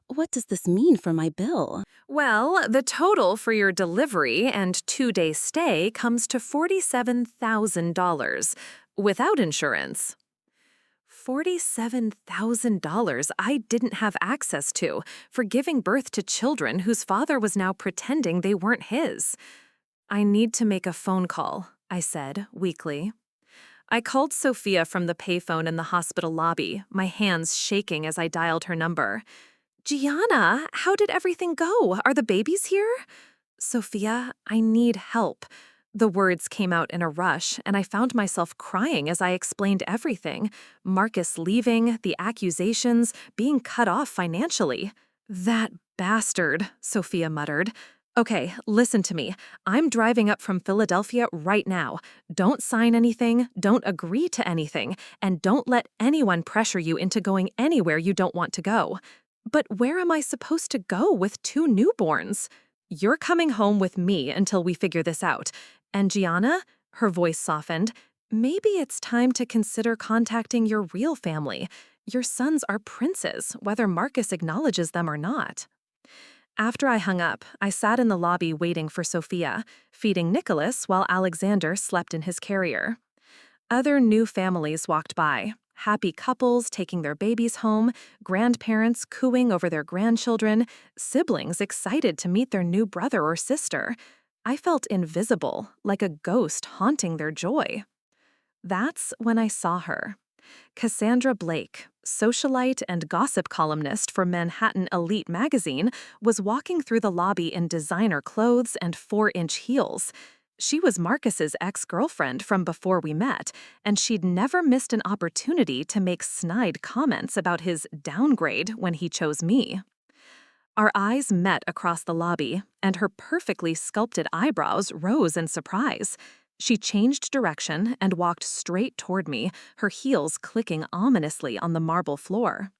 What does this mean for my bill? Well, the total for your delivery and 2-day stay comes to $47,000 without insurance. $47,000 I didn't have access to for giving birth to children whose father was now pretending they weren't his. "I need to make a phone call," I said weakly. I called Sophia from the payphone in the hospital lobby, my hands shaking as I dialed her number. "Gianna, how did everything go? Are the babies here?" "Sophia, I need help." The words came out in a rush, and I found myself crying as I explained everything. Marcus leaving, the accusations, being cut off financially. "That bastard," Sophia muttered. "Okay, listen to me. I'm driving up from Philadelphia right now. Don't sign anything, don't agree to anything, and don't let anyone pressure you into going anywhere you don't want to go." "But where am I supposed to go with 2 newborns?" "You're coming home with me until we figure this out. And Gianna," her voice softened, "maybe it's time to consider contacting your real family. Your sons are princes, whether Marcus acknowledges them or not." After I hung up, I sat in the lobby waiting for Sophia, feeding Nicholas while Alexander slept in his carrier. Other new families walked by. Happy couples taking their babies home, grandparents cooing over their grandchildren, siblings excited to meet their new brother or sister. I felt invisible, like a ghost haunting their joy. That's when I saw her. Cassandra Blake, socialite and gossip columnist for Manhattan Elite magazine, was walking through the lobby in designer clothes and 4-inch heels. She was Marcus's ex-girlfriend from before we met, and she'd never missed an opportunity to make snide comments about his downgrade when he chose me. Our eyes met across the lobby, and her perfectly sculpted eyebrows rose in surprise. She changed direction and walked straight toward me, her heels clicking ominously on the marble floor.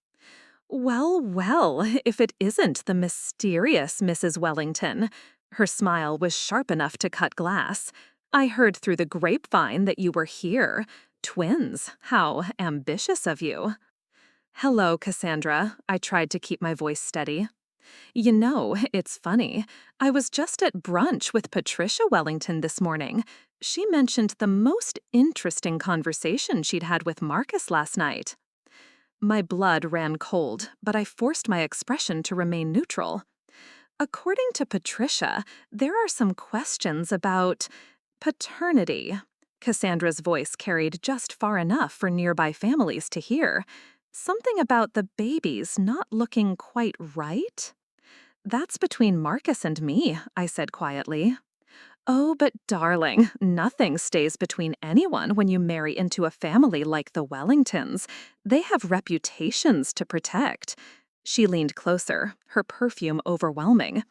"Well, well, if it isn't the mysterious Mrs. Wellington." Her smile was sharp enough to cut glass. "I heard through the grapevine that you were here. Twins, how ambitious of you." "Hello, Cassandra." I tried to keep my voice steady. "You know, it's funny. I was just at brunch with Patricia Wellington this morning. She mentioned the most interesting conversation she'd had with Marcus last night." My blood ran cold, but I forced my expression to remain neutral. "According to Patricia, there are some questions about paternity." Cassandra's voice carried just far enough for nearby families to hear. "Something about the babies not looking quite right?" "That's between Marcus and me," I said quietly. "Oh, but darling, nothing stays between anyone when you marry into a family like the Wellingtons. They have reputations to protect." She leaned closer, her perfume overwhelming.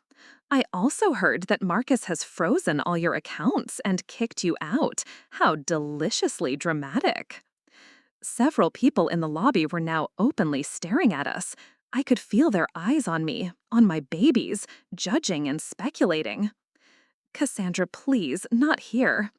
"I also heard that Marcus has frozen all your accounts and kicked you out. How deliciously dramatic." Several people in the lobby were now openly staring at us. I could feel their eyes on me, on my babies, judging and speculating. "Cassandra, please, not here."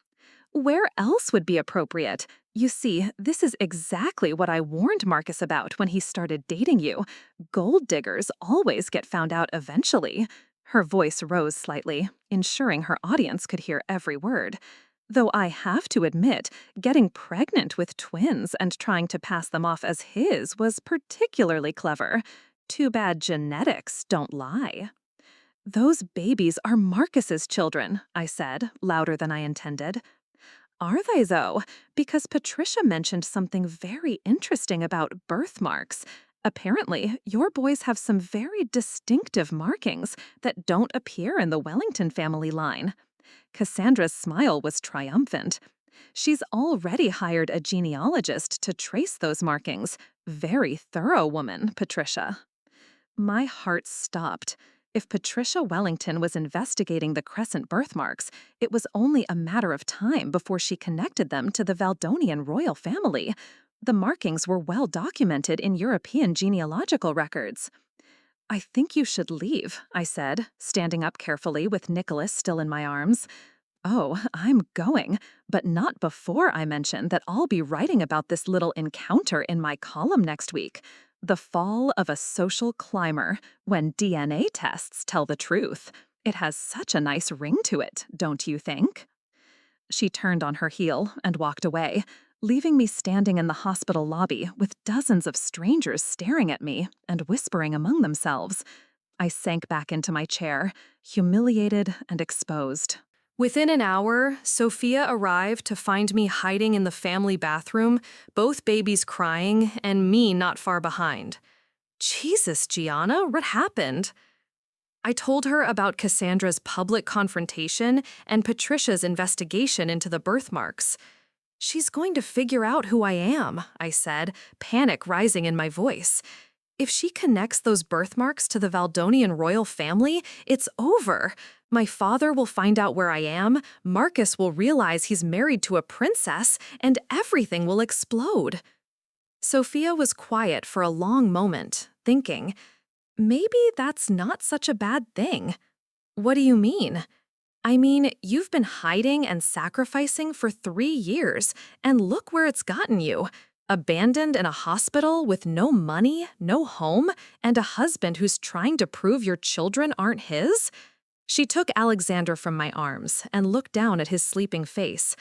"Where else would be appropriate? You see, this is exactly what I warned Marcus about when he started dating you. Gold diggers always get found out eventually." Her voice rose slightly. ensuring her audience could hear every word. Though I have to admit, getting pregnant with twins and trying to pass them off as his was particularly clever. Too bad genetics don't lie. "Those babies are Marcus's children," I said, louder than I intended. "Are they, though? Because Patricia mentioned something very interesting about birthmarks. Apparently, your boys have some very distinctive markings that don't appear in the Wellington family line." Cassandra's smile was triumphant. "She's already hired a genealogist to trace those markings. Very thorough woman, Patricia." My heart stopped. If Patricia Wellington was investigating the crescent birthmarks, it was only a matter of time before she connected them to the Valdonian royal family. The markings were well documented in European genealogical records. "I think you should leave," I said, standing up carefully with Nicholas still in my arms. "Oh, I'm going, but not before I mention that I'll be writing about this little encounter in my column next week. The fall of a social climber, when DNA tests tell the truth. It has such a nice ring to it, don't you think?" She turned on her heel and walked away, leaving me standing in the hospital lobby with dozens of strangers staring at me and whispering among themselves. I sank back into my chair, humiliated and exposed. Within an hour, Sophia arrived to find me hiding in the family bathroom, both babies crying, and me not far behind. "Jesus, Gianna, what happened?" I told her about Cassandra's public confrontation and Patricia's investigation into the birthmarks. "She's going to figure out who I am," I said, panic rising in my voice. "If she connects those birthmarks to the Valdonian royal family, it's over. My father will find out where I am, Marcus will realize he's married to a princess, and everything will explode." Sophia was quiet for a long moment, thinking, "Maybe that's not such a bad thing." "What do you mean?" "I mean, you've been hiding and sacrificing for 3 years, and look where it's gotten you. Abandoned in a hospital with no money, no home, and a husband who's trying to prove your children aren't his." She took Alexander from my arms and looked down at his sleeping face.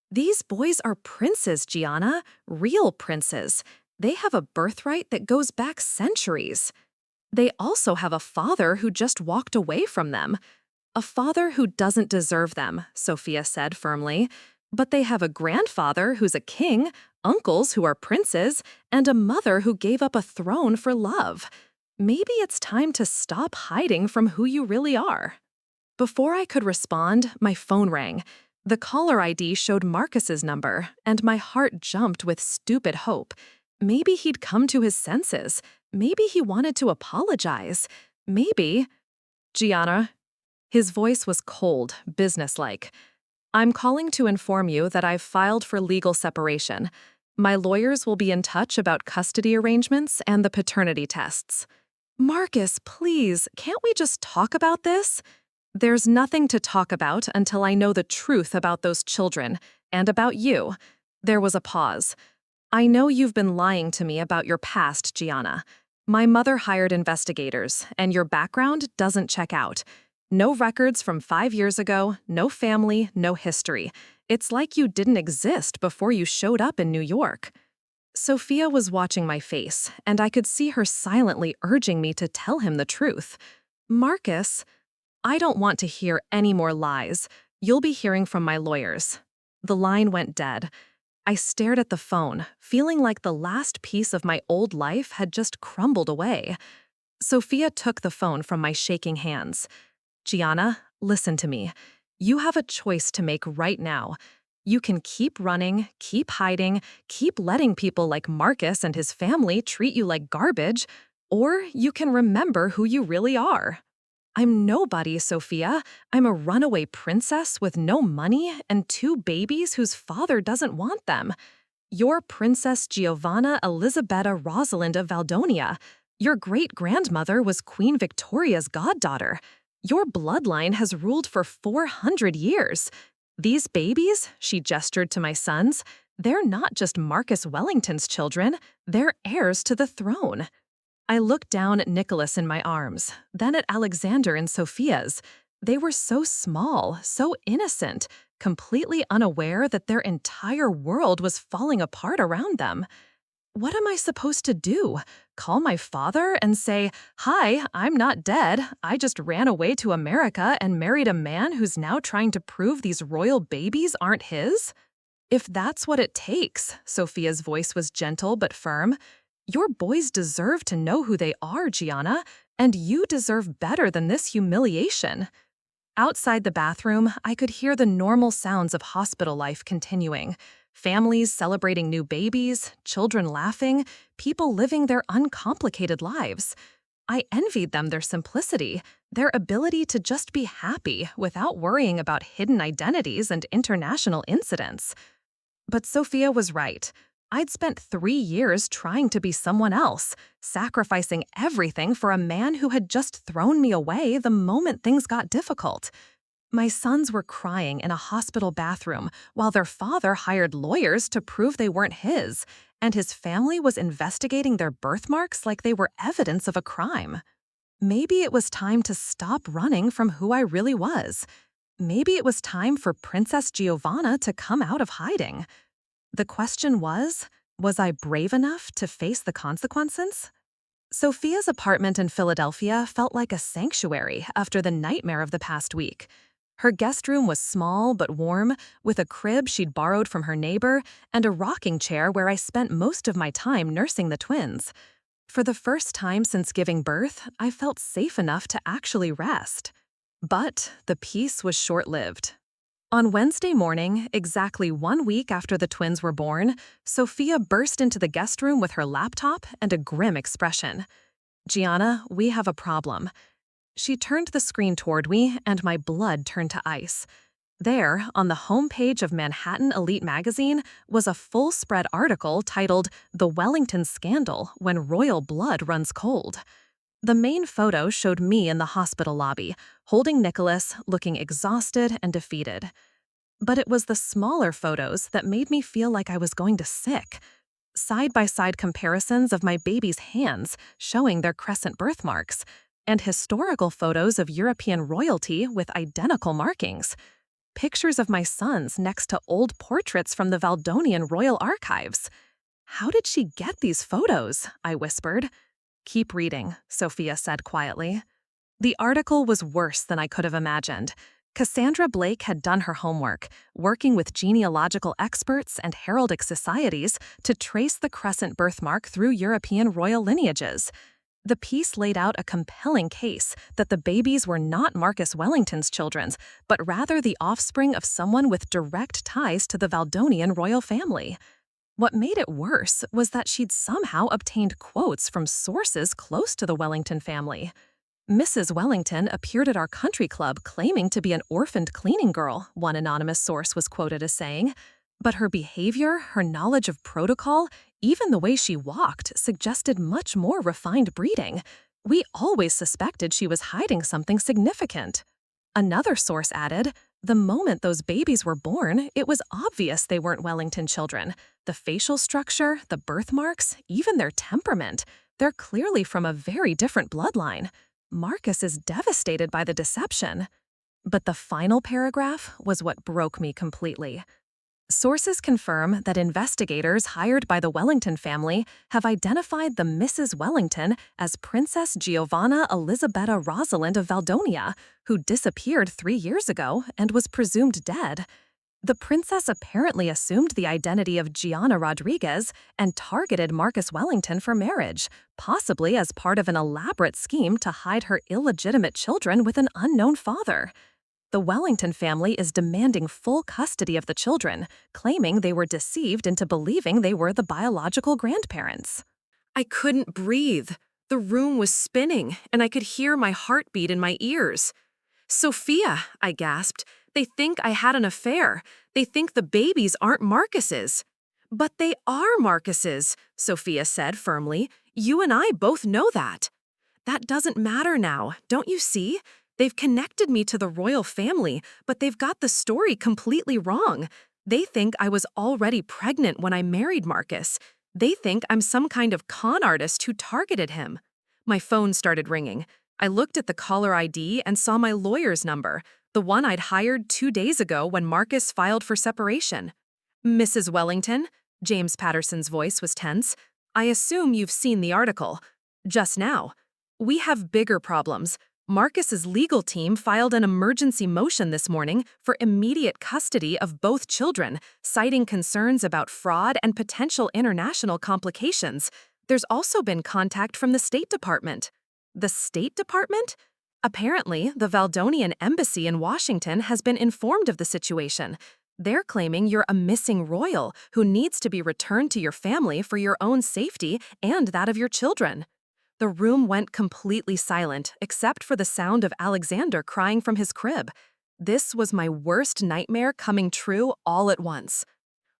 "These boys are princes, Gianna, real princes. They have a birthright that goes back centuries. They also have a father who just walked away from them. A father who doesn't deserve them," Sophia said firmly. "But they have a grandfather who's a king, uncles who are princes, and a mother who gave up a throne for love. Maybe it's time to stop hiding from who you really are." Before I could respond, my phone rang. The caller ID showed Marcus's number, and my heart jumped with stupid hope. Maybe he'd come to his senses. Maybe he wanted to apologize. Maybe... "Gianna." His voice was cold, businesslike. "I'm calling to inform you that I've filed for legal separation. My lawyers will be in touch about custody arrangements and the paternity tests." "Marcus, please, can't we just talk about this?" "There's nothing to talk about until I know the truth about those children, and about you." There was a pause. "I know you've been lying to me about your past, Gianna. My mother hired investigators, and your background doesn't check out. No records from 5 years ago, no family, no history. It's like you didn't exist before you showed up in New York." Sophia was watching my face, and I could see her silently urging me to tell him the truth. "Marcus, I don't want to hear any more lies. You'll be hearing from my lawyers." The line went dead. I stared at the phone, feeling like the last piece of my old life had just crumbled away. Sophia took the phone from my shaking hands. "Gianna, listen to me. You have a choice to make right now. You can keep running, keep hiding, keep letting people like Marcus and his family treat you like garbage, or you can remember who you really are." "I'm nobody, Sophia. I'm a runaway princess with no money and 2 babies whose father doesn't want them. You're Princess Giovanna Elisabetta Rosalind of Valdonia. Your great-grandmother was Queen Victoria's goddaughter. Your bloodline has ruled for 400 years. These babies," she gestured to my sons, "they're not just Marcus Wellington's children, they're heirs to the throne." I looked down at Nicholas in my arms, then at Alexander in Sophia's. They were so small, so innocent, completely unaware that their entire world was falling apart around them. What am I supposed to do? Call my father and say, "Hi, I'm not dead. I just ran away to America and married a man who's now trying to prove these royal babies aren't his?" If that's what it takes, Sophia's voice was gentle but firm. Your boys deserve to know who they are, Gianna, and you deserve better than this humiliation. Outside the bathroom, I could hear the normal sounds of hospital life continuing. Families celebrating new babies, children laughing, people living their uncomplicated lives. I envied them their simplicity, their ability to just be happy without worrying about hidden identities and international incidents. But Sophia was right. I'd spent 3 years trying to be someone else, sacrificing everything for a man who had just thrown me away the moment things got difficult. My sons were crying in a hospital bathroom while their father hired lawyers to prove they weren't his, and his family was investigating their birthmarks like they were evidence of a crime. Maybe it was time to stop running from who I really was. Maybe it was time for Princess Giovanna to come out of hiding. The question was I brave enough to face the consequences? Sophia's apartment in Philadelphia felt like a sanctuary after the nightmare of the past week. Her guest room was small but warm, with a crib she'd borrowed from her neighbor and a rocking chair where I spent most of my time nursing the twins. For the first time since giving birth, I felt safe enough to actually rest. But the peace was short-lived. On Wednesday morning, exactly 1 week after the twins were born, Sophia burst into the guest room with her laptop and a grim expression. "Gianna, we have a problem." She turned the screen toward me, and my blood turned to ice. There, on the homepage of Manhattan Elite magazine, was a full-spread article titled "The Wellington Scandal: When Royal Blood Runs Cold." The main photo showed me in the hospital lobby, holding Nicholas, looking exhausted and defeated. But it was the smaller photos that made me feel like I was going to sick. Side-by-side comparisons of my baby's hands showing their crescent birthmarks, and historical photos of European royalty with identical markings. Pictures of my sons next to old portraits from the Valdonian Royal Archives. "How did she get these photos?" I whispered. "Keep reading," Sophia said quietly. The article was worse than I could have imagined. Cassandra Blake had done her homework, working with genealogical experts and heraldic societies to trace the crescent birthmark through European royal lineages. The piece laid out a compelling case that the babies were not Marcus Wellington's children, but rather the offspring of someone with direct ties to the Valdonian royal family. What made it worse was that she'd somehow obtained quotes from sources close to the Wellington family. "Mrs. Wellington appeared at our country club claiming to be an orphaned cleaning girl," one anonymous source was quoted as saying. But her behavior, her knowledge of protocol, even the way she walked, suggested much more refined breeding. We always suspected she was hiding something significant. Another source added, "The moment those babies were born, it was obvious they weren't Wellington children. The facial structure, the birthmarks, even their temperament, they're clearly from a very different bloodline. Marcus is devastated by the deception." But the final paragraph was what broke me completely. Sources confirm that investigators hired by the Wellington family have identified the Mrs. Wellington as Princess Giovanna Elisabetta Rosalind of Valdonia, who disappeared 3 years ago and was presumed dead. The princess apparently assumed the identity of Gianna Rodriguez and targeted Marcus Wellington for marriage, possibly as part of an elaborate scheme to hide her illegitimate children with an unknown father. The Wellington family is demanding full custody of the children, claiming they were deceived into believing they were the biological grandparents. I couldn't breathe. The room was spinning, and I could hear my heartbeat in my ears. "Sophia," I gasped, "they think I had an affair. They think the babies aren't Marcus's." "But they are Marcus's," Sophia said firmly. "You and I both know that." "That doesn't matter now, don't you see? They've connected me to the royal family, but they've got the story completely wrong. They think I was already pregnant when I married Marcus. They think I'm some kind of con artist who targeted him." My phone started ringing. I looked at the caller ID and saw my lawyer's number, the one I'd hired 2 days ago when Marcus filed for separation. Mrs. Wellington, James Patterson's voice was tense. I assume you've seen the article. Just now. We have bigger problems. Marcus's legal team filed an emergency motion this morning for immediate custody of both children, citing concerns about fraud and potential international complications. There's also been contact from the State Department. The State Department? Apparently, the Valdonian Embassy in Washington has been informed of the situation. They're claiming you're a missing royal who needs to be returned to your family for your own safety and that of your children. The room went completely silent, except for the sound of Alexander crying from his crib. This was my worst nightmare coming true all at once.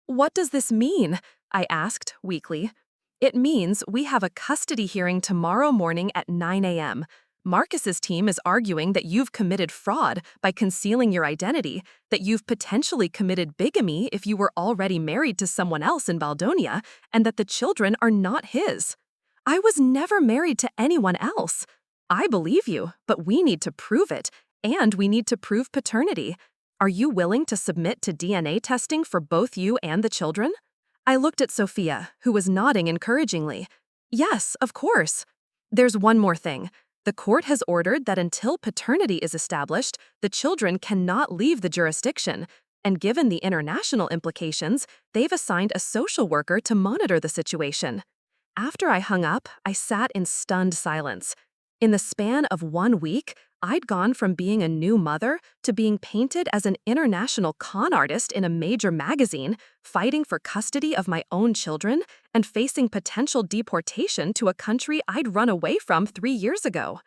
What does this mean? I asked, weakly. It means we have a custody hearing tomorrow morning at 9 a.m. Marcus's team is arguing that you've committed fraud by concealing your identity, that you've potentially committed bigamy if you were already married to someone else in Valdonia, and that the children are not his. I was never married to anyone else. I believe you, but we need to prove it, and we need to prove paternity. Are you willing to submit to DNA testing for both you and the children? I looked at Sophia, who was nodding encouragingly. Yes, of course. There's one more thing. The court has ordered that until paternity is established, the children cannot leave the jurisdiction, and given the international implications, they've assigned a social worker to monitor the situation. After I hung up, I sat in stunned silence. In the span of 1 week, I'd gone from being a new mother to being painted as an international con artist in a major magazine, fighting for custody of my own children, and facing potential deportation to a country I'd run away from 3 years ago.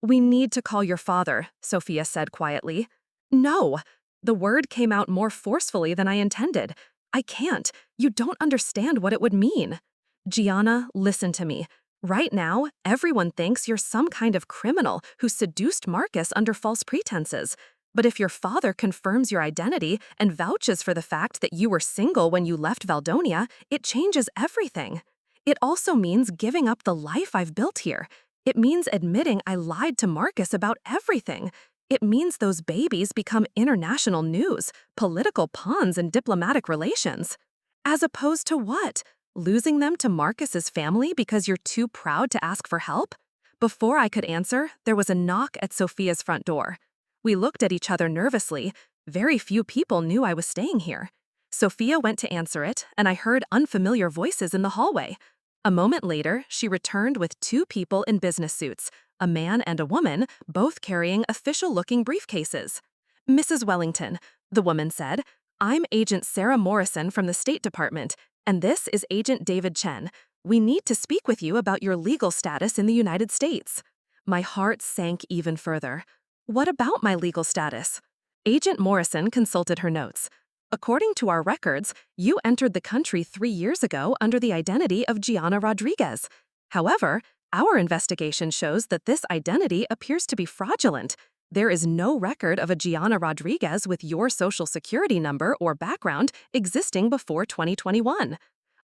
We need to call your father, Sophia said quietly. No. The word came out more forcefully than I intended. I can't. You don't understand what it would mean. Gianna, listen to me. Right now, everyone thinks you're some kind of criminal who seduced Marcus under false pretenses. But if your father confirms your identity and vouches for the fact that you were single when you left Valdonia, it changes everything. It also means giving up the life I've built here. It means admitting I lied to Marcus about everything. It means those babies become international news, political pawns in diplomatic relations. As opposed to what? Losing them to Marcus's family because you're too proud to ask for help? Before I could answer, there was a knock at Sophia's front door. We looked at each other nervously. Very few people knew I was staying here. Sophia went to answer it, and I heard unfamiliar voices in the hallway. A moment later, she returned with 2 people in business suits, a man and a woman, both carrying official-looking briefcases. Mrs. Wellington, the woman said, I'm Agent Sarah Morrison from the State Department, and this is Agent David Chen. We need to speak with you about your legal status in the United States. My heart sank even further. What about my legal status? Agent Morrison consulted her notes. According to our records, you entered the country 3 years ago under the identity of Gianna Rodriguez. However, our investigation shows that this identity appears to be fraudulent. There is no record of a Gianna Rodriguez with your social security number or background existing before 2021.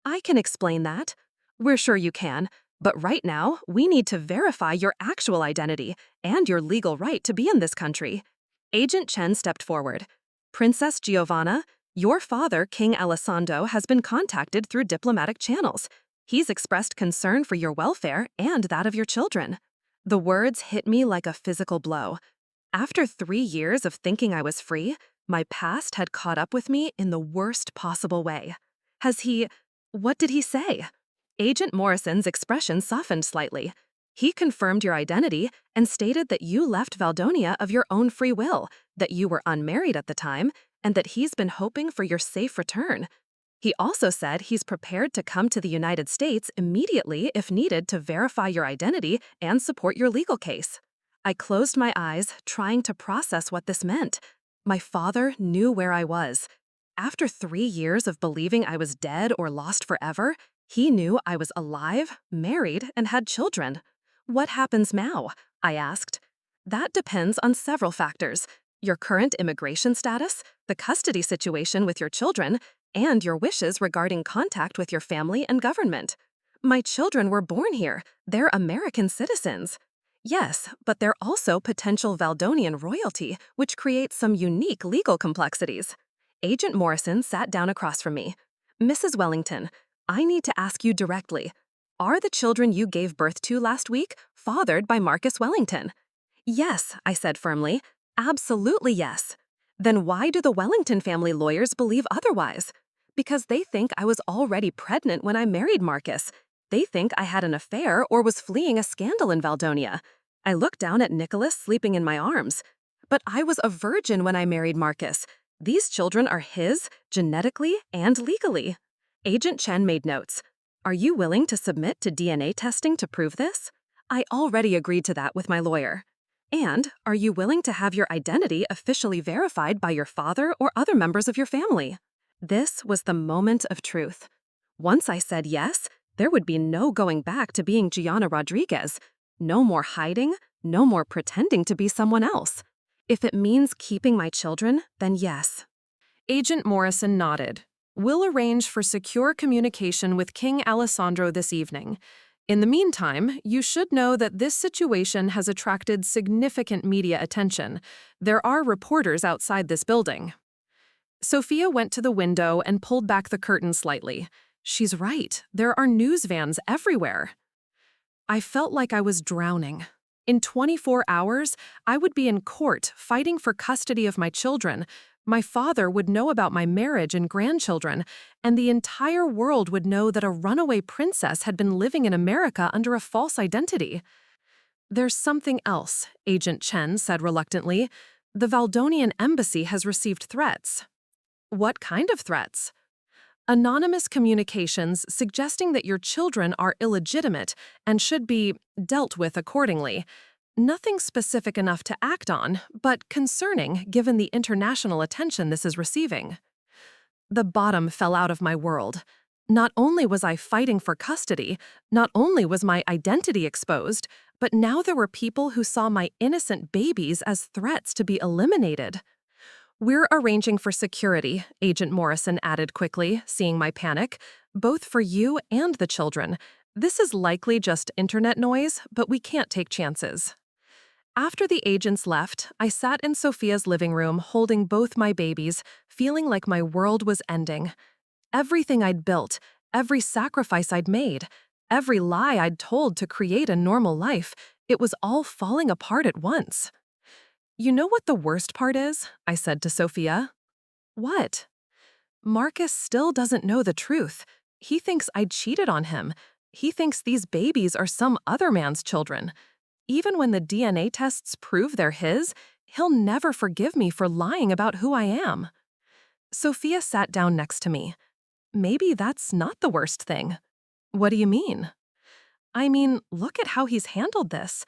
I can explain that. We're sure you can, but right now, we need to verify your actual identity and your legal right to be in this country. Agent Chen stepped forward. Princess Giovanna, your father, King Alessandro, has been contacted through diplomatic channels. He's expressed concern for your welfare and that of your children. The words hit me like a physical blow. After 3 years of thinking I was free, my past had caught up with me in the worst possible way. What did he say? Agent Morrison's expression softened slightly. He confirmed your identity and stated that you left Valdonia of your own free will, that you were unmarried at the time, and that he's been hoping for your safe return. He also said he's prepared to come to the United States immediately if needed to verify your identity and support your legal case. I closed my eyes, trying to process what this meant. My father knew where I was. After 3 years of believing I was dead or lost forever, he knew I was alive, married, and had children. What happens now? I asked. That depends on several factors: your current immigration status, the custody situation with your children, and your wishes regarding contact with your family and government. My children were born here. They're American citizens. Yes, but they're also potential Valdonian royalty, which creates some unique legal complexities. Agent Morrison sat down across from me. Mrs. Wellington, I need to ask you directly. Are the children you gave birth to last week fathered by Marcus Wellington? Yes, I said firmly. Absolutely yes. Then why do the Wellington family lawyers believe otherwise? Because they think I was already pregnant when I married Marcus. They think I had an affair or was fleeing a scandal in Valdonia. I looked down at Nicholas sleeping in my arms. But I was a virgin when I married Marcus. These children are his, genetically and legally. Agent Chen made notes. Are you willing to submit to DNA testing to prove this? I already agreed to that with my lawyer. And are you willing to have your identity officially verified by your father or other members of your family? This was the moment of truth. Once I said yes, there would be no going back to being Gianna Rodriguez. No more hiding, no more pretending to be someone else. If it means keeping my children, then yes. Agent Morrison nodded. We'll arrange for secure communication with King Alessandro this evening. In the meantime, you should know that this situation has attracted significant media attention. There are reporters outside this building. Sophia went to the window and pulled back the curtain slightly. She's right. There are news vans everywhere. I felt like I was drowning. In 24 hours, I would be in court fighting for custody of my children. My father would know about my marriage and grandchildren, and the entire world would know that a runaway princess had been living in America under a false identity. There's something else, Agent Chen said reluctantly. The Valdonian embassy has received threats. What kind of threats? Anonymous communications suggesting that your children are illegitimate and should be dealt with accordingly. Nothing specific enough to act on, but concerning given the international attention this is receiving. The bottom fell out of my world. Not only was I fighting for custody, not only was my identity exposed, but now there were people who saw my innocent babies as threats to be eliminated. We're arranging for security, Agent Morrison added quickly, seeing my panic, both for you and the children. This is likely just internet noise, but we can't take chances. After the agents left, I sat in Sophia's living room holding both my babies, feeling like my world was ending. Everything I'd built, every sacrifice I'd made, every lie I'd told to create a normal life, it was all falling apart at once. You know what the worst part is? I said to Sophia. What? Marcus still doesn't know the truth. He thinks I cheated on him. He thinks these babies are some other man's children. Even when the DNA tests prove they're his, he'll never forgive me for lying about who I am. Sophia sat down next to me. Maybe that's not the worst thing. What do you mean? I mean, look at how he's handled this.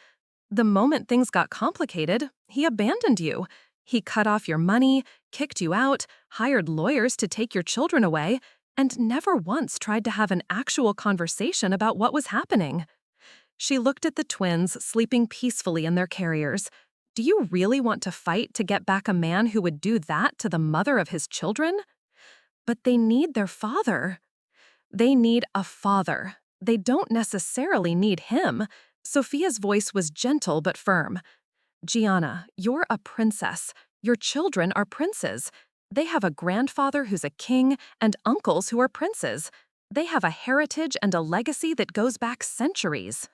The moment things got complicated, he abandoned you. He cut off your money, kicked you out, hired lawyers to take your children away, and never once tried to have an actual conversation about what was happening. She looked at the twins sleeping peacefully in their carriers. Do you really want to fight to get back a man who would do that to the mother of his children? But they need their father. They need a father. They don't necessarily need him. Sophia's voice was gentle but firm. Gianna, you're a princess. Your children are princes. They have a grandfather who's a king and uncles who are princes. They have a heritage and a legacy that goes back centuries.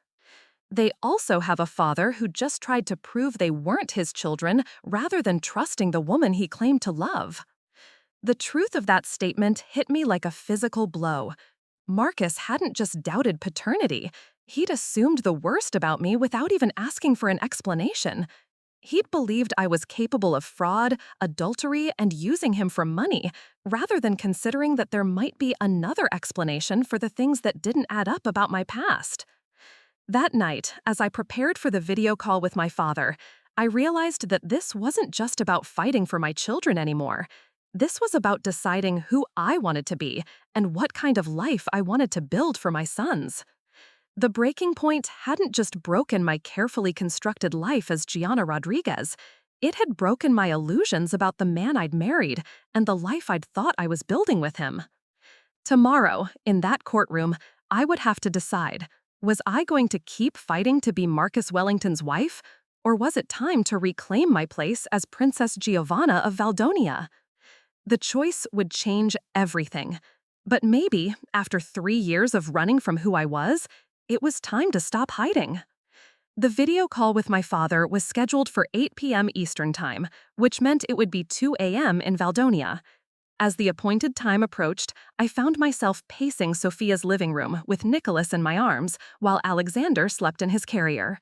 They also have a father who just tried to prove they weren't his children rather than trusting the woman he claimed to love. The truth of that statement hit me like a physical blow. Marcus hadn't just doubted paternity. He'd assumed the worst about me without even asking for an explanation. He'd believed I was capable of fraud, adultery, and using him for money, rather than considering that there might be another explanation for the things that didn't add up about my past. That night, as I prepared for the video call with my father, I realized that this wasn't just about fighting for my children anymore. This was about deciding who I wanted to be and what kind of life I wanted to build for my sons. The breaking point hadn't just broken my carefully constructed life as Gianna Rodriguez. It had broken my illusions about the man I'd married and the life I'd thought I was building with him. Tomorrow, in that courtroom, I would have to decide, Was I going to keep fighting to be Marcus Wellington's wife? Or was it time to reclaim my place as Princess Giovanna of Valdonia? The choice would change everything. But maybe, after 3 years of running from who I was, it was time to stop hiding. The video call with my father was scheduled for 8 p.m. Eastern Time, which meant it would be 2 a.m. in Valdonia. As the appointed time approached, I found myself pacing Sophia's living room with Nicholas in my arms while Alexander slept in his carrier.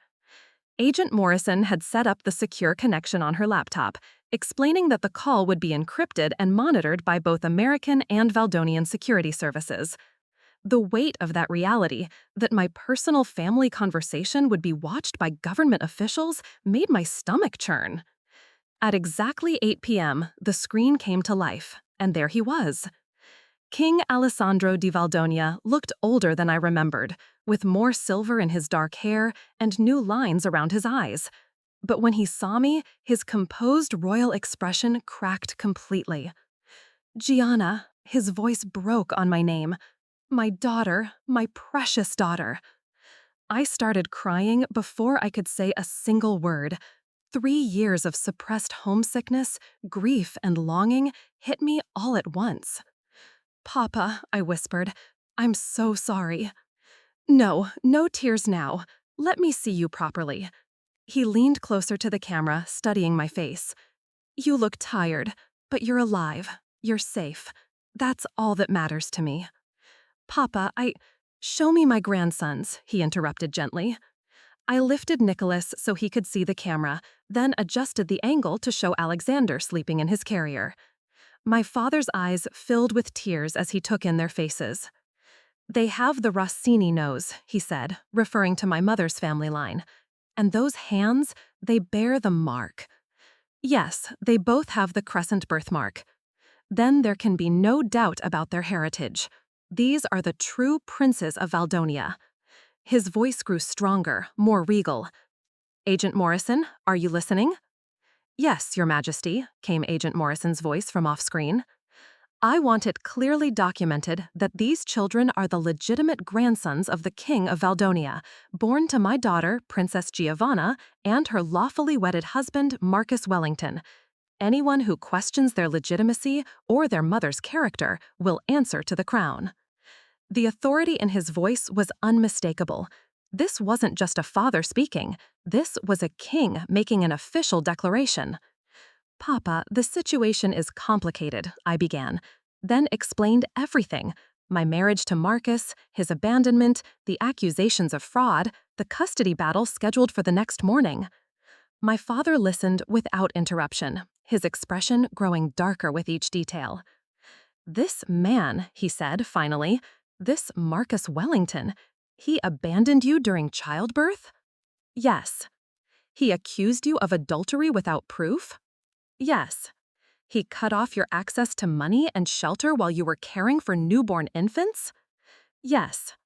Agent Morrison had set up the secure connection on her laptop, explaining that the call would be encrypted and monitored by both American and Valdonian security services. The weight of that reality, that my personal family conversation would be watched by government officials, made my stomach churn. At exactly 8 p.m., the screen came to life, and there he was. King Alessandro di Valdonia looked older than I remembered, with more silver in his dark hair and new lines around his eyes. But when he saw me, his composed royal expression cracked completely. Gianna, his voice broke on my name. My daughter, my precious daughter. I started crying before I could say a single word. 3 years of suppressed homesickness, grief, and longing hit me all at once. "Papa," I whispered, "I'm so sorry." "No, no tears now. Let me see you properly." He leaned closer to the camera, studying my face. "You look tired, but you're alive. You're safe. That's all that matters to me." "Papa, Show me my grandsons," he interrupted gently. I lifted Nicholas so he could see the camera, then adjusted the angle to show Alexander sleeping in his carrier. My father's eyes filled with tears as he took in their faces. "They have the Rossini nose," he said, referring to my mother's family line. "And those hands, they bear the mark. Yes, they both have the crescent birthmark. Then there can be no doubt about their heritage. These are the true princes of Valdonia." His voice grew stronger, more regal. "Agent Morrison, are you listening?" "Yes, Your Majesty," came Agent Morrison's voice from off-screen. "I want it clearly documented that these children are the legitimate grandsons of the King of Valdonia, born to my daughter, Princess Giovanna, and her lawfully wedded husband, Marcus Wellington. Anyone who questions their legitimacy or their mother's character will answer to the crown." The authority in his voice was unmistakable. This wasn't just a father speaking. This was a king making an official declaration. "Papa, the situation is complicated," I began, then explained everything. My marriage to Marcus, his abandonment, the accusations of fraud, the custody battle scheduled for the next morning. My father listened without interruption, his expression growing darker with each detail. "This man," he said finally, "this Marcus Wellington, he abandoned you during childbirth?" "Yes." "He accused you of adultery without proof?" "Yes." "He cut off your access to money and shelter while you were caring for newborn infants?" "Yes."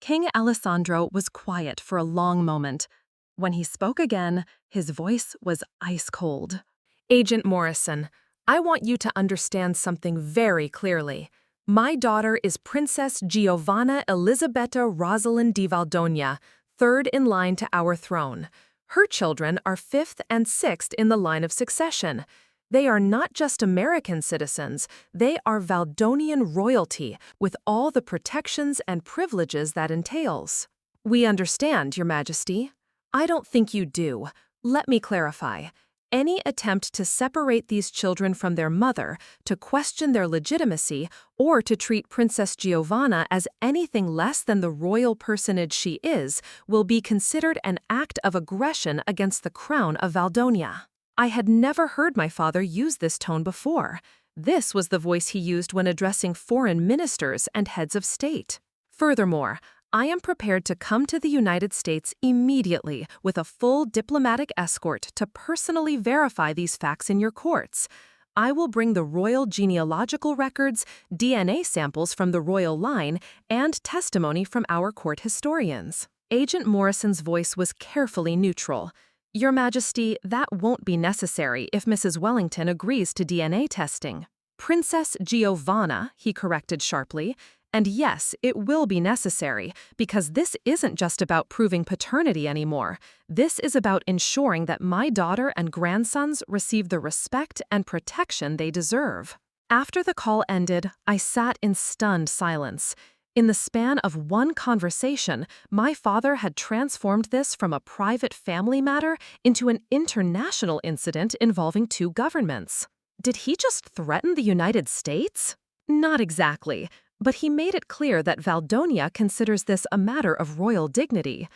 King Alessandro was quiet for a long moment. When he spoke again, his voice was ice cold. Agent Morrison, I want you to understand something very clearly. My daughter is Princess Giovanna Elisabetta Rosalind di Valdonia, third in line to our throne. Her children are fifth and sixth in the line of succession. They are not just American citizens, they are Valdonian royalty, with all the protections and privileges that entails. We understand, Your Majesty. I don't think you do. Let me clarify. Any attempt to separate these children from their mother, to question their legitimacy, or to treat Princess Giovanna as anything less than the royal personage she is, will be considered an act of aggression against the crown of Valdonia. I had never heard my father use this tone before. This was the voice he used when addressing foreign ministers and heads of state. Furthermore, I am prepared to come to the United States immediately with a full diplomatic escort to personally verify these facts in your courts. I will bring the royal genealogical records, DNA samples from the royal line, and testimony from our court historians. Agent Morrison's voice was carefully neutral. Your Majesty, that won't be necessary if Mrs. Wellington agrees to DNA testing. Princess Giovanna, he corrected sharply, And yes, it will be necessary, because this isn't just about proving paternity anymore. This is about ensuring that my daughter and grandsons receive the respect and protection they deserve. After the call ended, I sat in stunned silence. In the span of one conversation, my father had transformed this from a private family matter into an international incident involving two governments. Did he just threaten the United States? Not exactly, but he made it clear that Valdonia considers this a matter of royal dignity.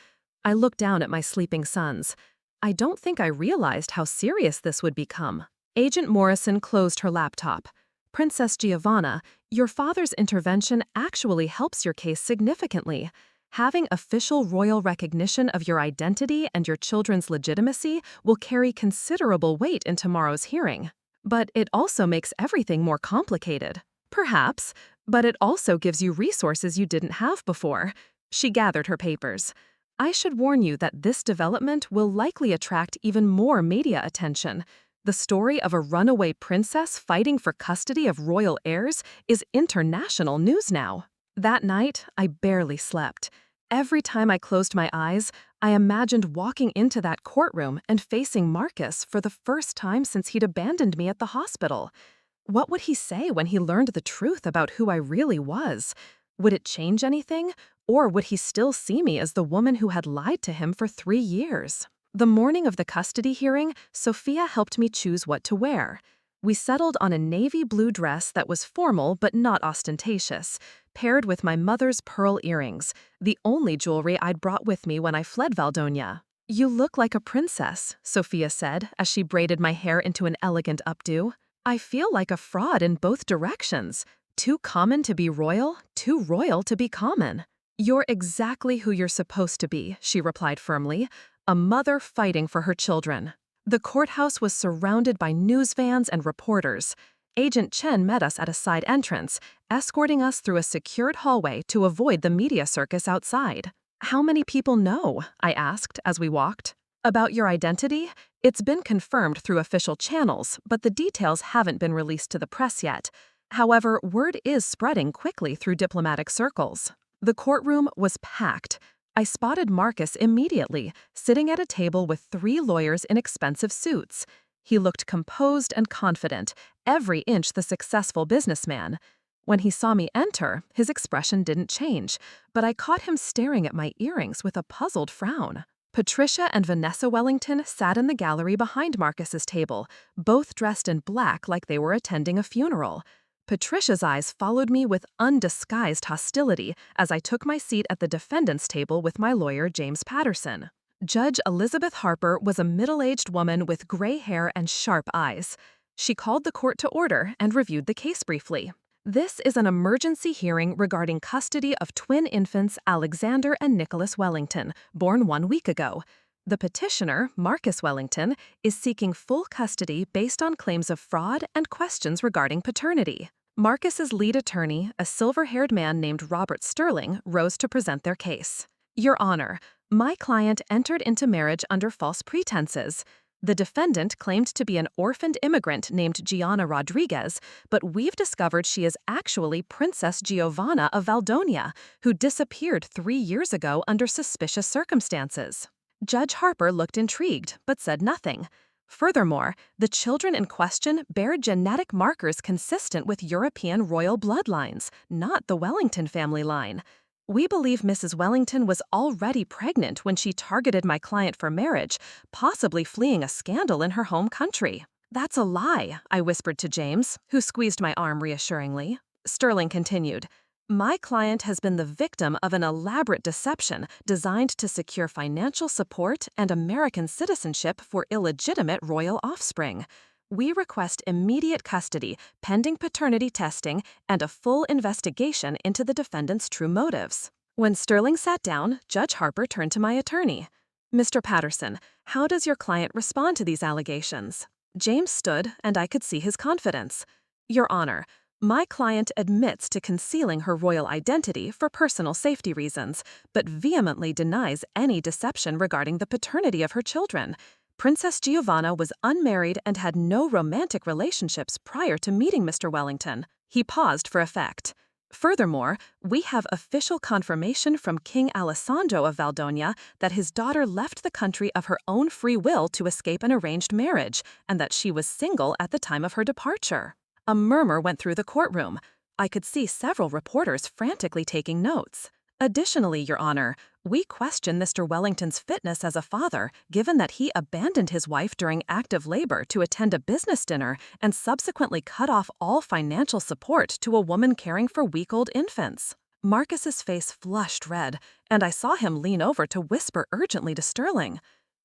I looked down at my sleeping sons. I don't think I realized how serious this would become. Agent Morrison closed her laptop. Princess Giovanna, your father's intervention actually helps your case significantly. Having official royal recognition of your identity and your children's legitimacy will carry considerable weight in tomorrow's hearing. But it also makes everything more complicated. Perhaps, but it also gives you resources you didn't have before. She gathered her papers. I should warn you that this development will likely attract even more media attention. The story of a runaway princess fighting for custody of royal heirs is international news now. That night, I barely slept. Every time I closed my eyes, I imagined walking into that courtroom and facing Marcus for the first time since he'd abandoned me at the hospital. What would he say when he learned the truth about who I really was? Would it change anything, or would he still see me as the woman who had lied to him for 3 years? The morning of the custody hearing, Sophia helped me choose what to wear. We settled on a navy blue dress that was formal but not ostentatious, paired with my mother's pearl earrings, the only jewelry I'd brought with me when I fled Valdonia. "You look like a princess," Sophia said as she braided my hair into an elegant updo. "I feel like a fraud in both directions. Too common to be royal, too royal to be common." "You're exactly who you're supposed to be," she replied firmly, "a mother fighting for her children." The courthouse was surrounded by news vans and reporters. Agent Chen met us at a side entrance, escorting us through a secured hallway to avoid the media circus outside. "How many people know?" I asked as we walked. "About your identity? It's been confirmed through official channels, but the details haven't been released to the press yet. However, word is spreading quickly through diplomatic circles." The courtroom was packed. I spotted Marcus immediately, sitting at a table with 3 lawyers in expensive suits. He looked composed and confident, every inch the successful businessman. When he saw me enter, his expression didn't change, but I caught him staring at my earrings with a puzzled frown. Patricia and Vanessa Wellington sat in the gallery behind Marcus's table, both dressed in black like they were attending a funeral. Patricia's eyes followed me with undisguised hostility as I took my seat at the defendant's table with my lawyer, James Patterson. Judge Elizabeth Harper was a middle-aged woman with gray hair and sharp eyes. She called the court to order and reviewed the case briefly. "This is an emergency hearing regarding custody of twin infants Alexander and Nicholas Wellington, born 1 week ago. The petitioner, Marcus Wellington, is seeking full custody based on claims of fraud and questions regarding paternity." Marcus's lead attorney, a silver-haired man named Robert Sterling, rose to present their case. "Your Honor, my client entered into marriage under false pretenses. The defendant claimed to be an orphaned immigrant named Gianna Rodriguez, but we've discovered she is actually Princess Giovanna of Valdonia, who disappeared 3 years ago under suspicious circumstances." Judge Harper looked intrigued, but said nothing. Furthermore, the children in question bear genetic markers consistent with European royal bloodlines, not the Wellington family line. "We believe Mrs. Wellington was already pregnant when she targeted my client for marriage, possibly fleeing a scandal in her home country." "That's a lie," I whispered to James, who squeezed my arm reassuringly. Sterling continued, "My client has been the victim of an elaborate deception designed to secure financial support and American citizenship for illegitimate royal offspring. We request immediate custody, pending paternity testing, and a full investigation into the defendant's true motives." When Sterling sat down, Judge Harper turned to my attorney. "Mr. Patterson, how does your client respond to these allegations?" James stood, and I could see his confidence. "Your Honor, my client admits to concealing her royal identity for personal safety reasons, but vehemently denies any deception regarding the paternity of her children. Princess Giovanna was unmarried and had no romantic relationships prior to meeting Mr. Wellington." He paused for effect. Furthermore, we have official confirmation from King Alessandro of Valdonia that his daughter left the country of her own free will to escape an arranged marriage, and that she was single at the time of her departure. A murmur went through the courtroom. I could see several reporters frantically taking notes. Additionally, Your Honor, we question Mr. Wellington's fitness as a father, given that he abandoned his wife during active labor to attend a business dinner and subsequently cut off all financial support to a woman caring for week-old infants. Marcus's face flushed red, and I saw him lean over to whisper urgently to Sterling.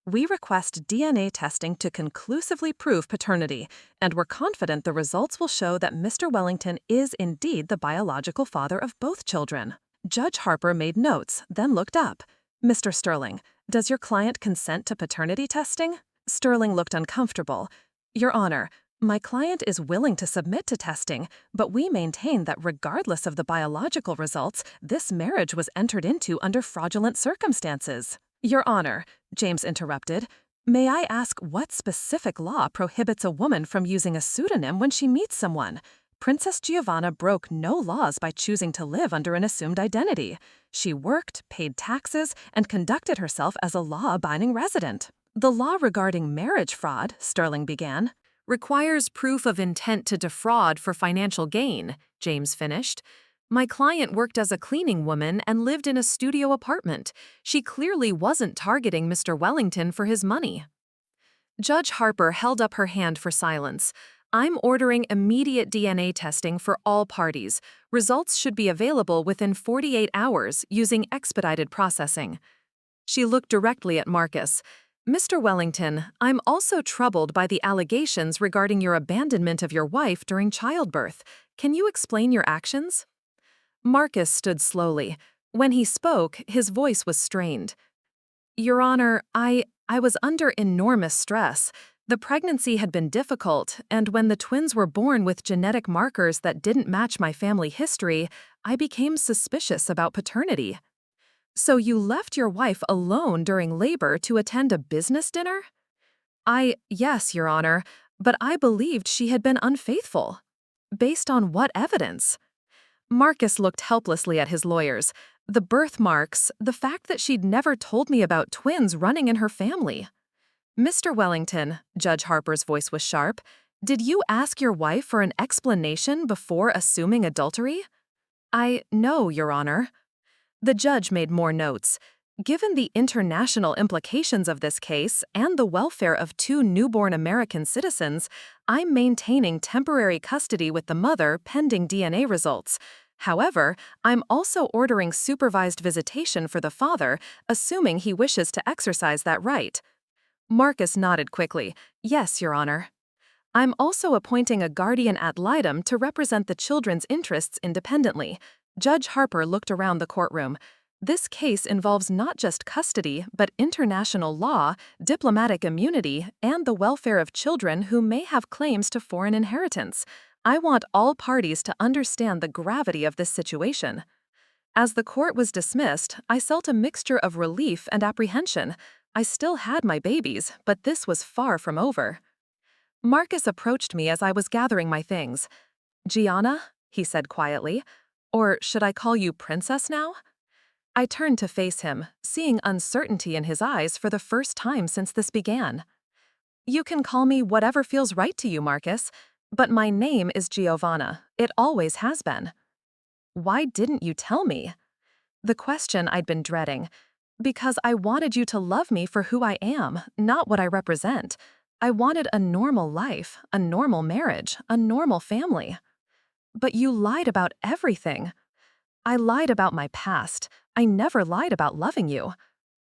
We request DNA testing to conclusively prove paternity, and we're confident the results will show that Mr. Wellington is indeed the biological father of both children. Judge Harper made notes, then looked up. Mr. Sterling, does your client consent to paternity testing? Sterling looked uncomfortable. Your Honor, my client is willing to submit to testing, but we maintain that regardless of the biological results, this marriage was entered into under fraudulent circumstances. Your Honor, James interrupted, may I ask what specific law prohibits a woman from using a pseudonym when she meets someone? Princess Giovanna broke no laws by choosing to live under an assumed identity. She worked, paid taxes, and conducted herself as a law-abiding resident. The law regarding marriage fraud, Sterling began, requires proof of intent to defraud for financial gain, James finished. My client worked as a cleaning woman and lived in a studio apartment. She clearly wasn't targeting Mr. Wellington for his money. Judge Harper held up her hand for silence. I'm ordering immediate DNA testing for all parties. Results should be available within 48 hours using expedited processing. She looked directly at Marcus. Mr. Wellington, I'm also troubled by the allegations regarding your abandonment of your wife during childbirth. Can you explain your actions? Marcus stood slowly. When he spoke, his voice was strained. Your Honor, I was under enormous stress. The pregnancy had been difficult, and when the twins were born with genetic markers that didn't match my family history, I became suspicious about paternity. So you left your wife alone during labor to attend a business dinner? Yes, Your Honor, but I believed she had been unfaithful. Based on what evidence? Marcus looked helplessly at his lawyers. The birthmarks, the fact that she'd never told me about twins running in her family. Mr. Wellington, Judge Harper's voice was sharp, did you ask your wife for an explanation before assuming adultery? No, Your Honor. The judge made more notes. Given the international implications of this case and the welfare of 2 newborn American citizens, I'm maintaining temporary custody with the mother pending DNA results. However, I'm also ordering supervised visitation for the father, assuming he wishes to exercise that right. Marcus nodded quickly. Yes, Your Honor. I'm also appointing a guardian ad litem to represent the children's interests independently. Judge Harper looked around the courtroom. This case involves not just custody, but international law, diplomatic immunity, and the welfare of children who may have claims to foreign inheritance. I want all parties to understand the gravity of this situation. As the court was dismissed, I felt a mixture of relief and apprehension. I still had my babies, but this was far from over. Marcus approached me as I was gathering my things. Gianna, he said quietly, or should I call you Princess now? I turned to face him, seeing uncertainty in his eyes for the first time since this began. You can call me whatever feels right to you, Marcus, but my name is Giovanna. It always has been. Why didn't you tell me? The question I'd been dreading. Because I wanted you to love me for who I am, not what I represent. I wanted a normal life, a normal marriage, a normal family. But you lied about everything. I lied about my past. I never lied about loving you.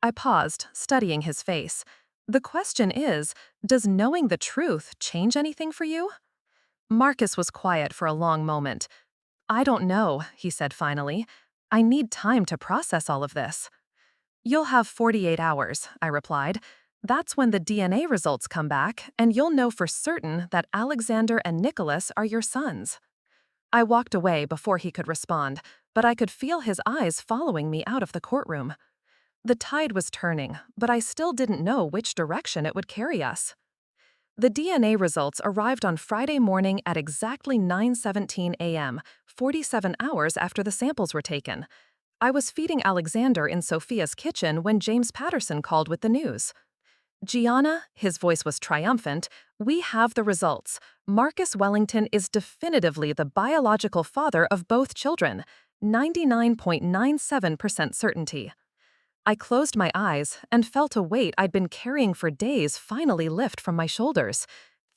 I paused, studying his face. The question is, does knowing the truth change anything for you? Marcus was quiet for a long moment. I don't know, he said finally. I need time to process all of this. You'll have 48 hours, I replied. That's when the DNA results come back, and you'll know for certain that Alexander and Nicholas are your sons. I walked away before he could respond, but I could feel his eyes following me out of the courtroom. The tide was turning, but I still didn't know which direction it would carry us. The DNA results arrived on Friday morning at exactly 9:17 a.m., 47 hours after the samples were taken. I was feeding Alexander in Sophia's kitchen when James Patterson called with the news. Gianna, his voice was triumphant, we have the results. Marcus Wellington is definitively the biological father of both children. 99.97% certainty. I closed my eyes and felt a weight I'd been carrying for days finally lift from my shoulders.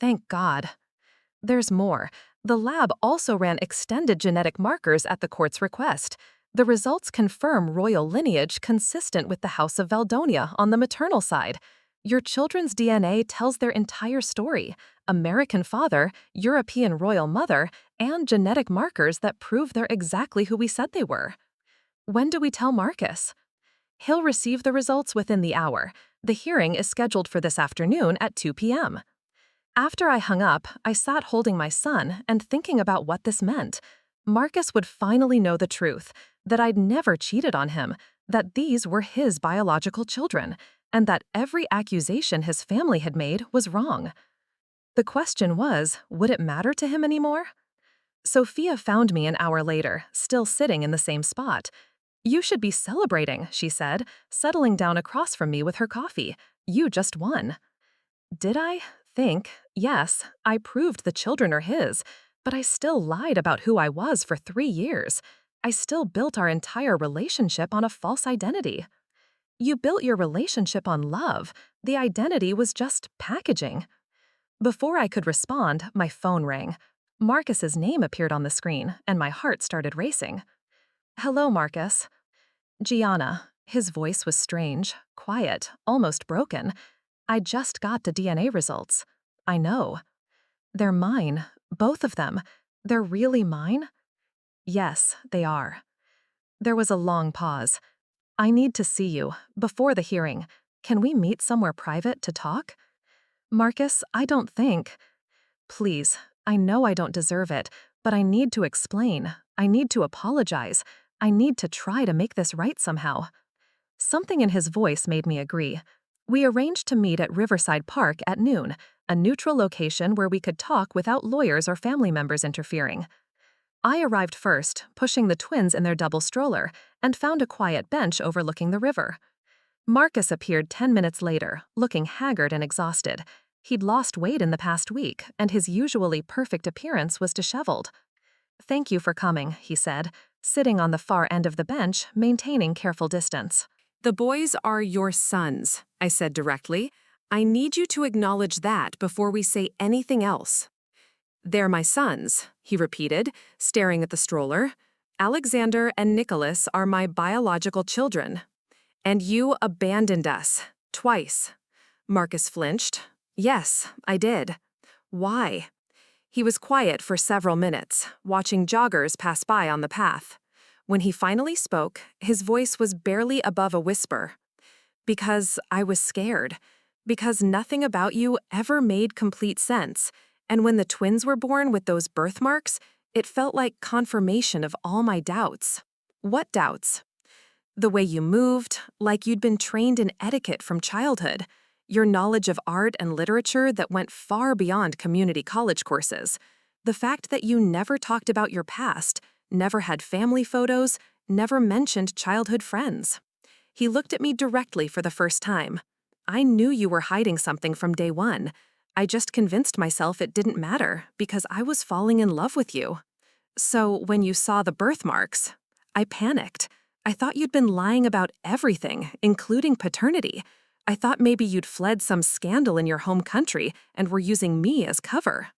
Thank God. There's more. The lab also ran extended genetic markers at the court's request. The results confirm royal lineage consistent with the House of Valdonia on the maternal side. Your children's DNA tells their entire story: American father, European royal mother, and genetic markers that prove they're exactly who we said they were. When do we tell Marcus? He'll receive the results within the hour. The hearing is scheduled for this afternoon at 2 p.m. After I hung up, I sat holding my son and thinking about what this meant. Marcus would finally know the truth, that I'd never cheated on him, that these were his biological children, and that every accusation his family had made was wrong. The question was, would it matter to him anymore? Sophia found me an hour later, still sitting in the same spot. You should be celebrating, she said, settling down across from me with her coffee. You just won. Did I? Think, yes, I proved the children are his, but I still lied about who I was for 3 years. I still built our entire relationship on a false identity. You built your relationship on love. The identity was just packaging. Before I could respond, my phone rang. Marcus's name appeared on the screen, and my heart started racing. Hello, Marcus. Gianna. His voice was strange, quiet, almost broken. I just got the DNA results. I know. They're mine, both of them. They're really mine? Yes, they are. There was a long pause. I need to see you, before the hearing. Can we meet somewhere private to talk? Marcus, I don't think. Please, I know I don't deserve it, but I need to explain. I need to apologize. I need to try to make this right somehow. Something in his voice made me agree. We arranged to meet at Riverside Park at noon, a neutral location where we could talk without lawyers or family members interfering. I arrived first, pushing the twins in their double stroller, and found a quiet bench overlooking the river. Marcus appeared 10 minutes later, looking haggard and exhausted. He'd lost weight in the past week, and his usually perfect appearance was disheveled. Thank you for coming, he said, sitting on the far end of the bench, maintaining careful distance. The boys are your sons, I said directly. I need you to acknowledge that before we say anything else. They're my sons, he repeated, staring at the stroller. Alexander and Nicholas are my biological children. And you abandoned us, twice. Marcus flinched. Yes, I did. Why? He was quiet for several minutes, watching joggers pass by on the path. When he finally spoke, his voice was barely above a whisper. Because I was scared. Because nothing about you ever made complete sense. And when the twins were born with those birthmarks, it felt like confirmation of all my doubts. What doubts? The way you moved, like you'd been trained in etiquette from childhood. Your knowledge of art and literature that went far beyond community college courses. The fact that you never talked about your past, never had family photos, never mentioned childhood friends. He looked at me directly for the first time. I knew you were hiding something from day one. I just convinced myself it didn't matter because I was falling in love with you. So when you saw the birthmarks, I panicked. I thought you'd been lying about everything, including paternity. I thought maybe you'd fled some scandal in your home country and were using me as cover.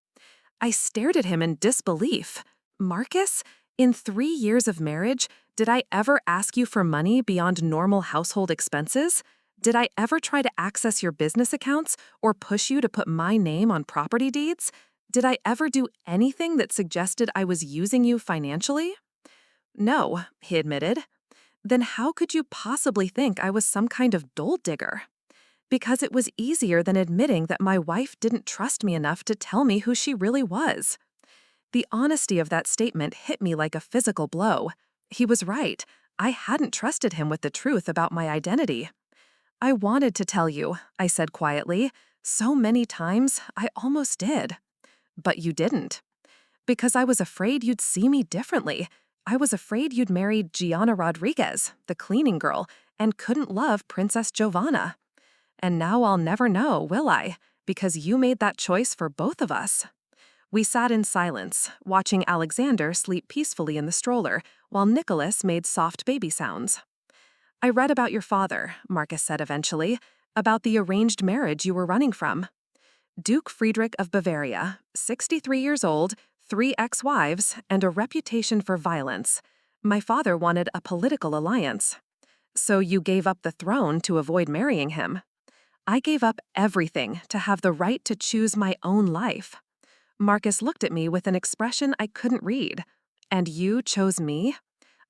I stared at him in disbelief. Marcus, in 3 years of marriage, did I ever ask you for money beyond normal household expenses? Did I ever try to access your business accounts or push you to put my name on property deeds? Did I ever do anything that suggested I was using you financially? No, he admitted. Then how could you possibly think I was some kind of gold digger? Because it was easier than admitting that my wife didn't trust me enough to tell me who she really was. The honesty of that statement hit me like a physical blow. He was right. I hadn't trusted him with the truth about my identity. I wanted to tell you, I said quietly. So many times, I almost did. But you didn't. Because I was afraid you'd see me differently. I was afraid you'd married Gianna Rodriguez, the cleaning girl, and couldn't love Princess Giovanna. And now I'll never know, will I? Because you made that choice for both of us." We sat in silence, watching Alexander sleep peacefully in the stroller, while Nicholas made soft baby sounds. "I read about your father," Marcus said eventually, "about the arranged marriage you were running from. Duke Friedrich of Bavaria, 63 years old, 3 ex-wives, and a reputation for violence. My father wanted a political alliance. So you gave up the throne to avoid marrying him. I gave up everything to have the right to choose my own life." Marcus looked at me with an expression I couldn't read. "And you chose me?"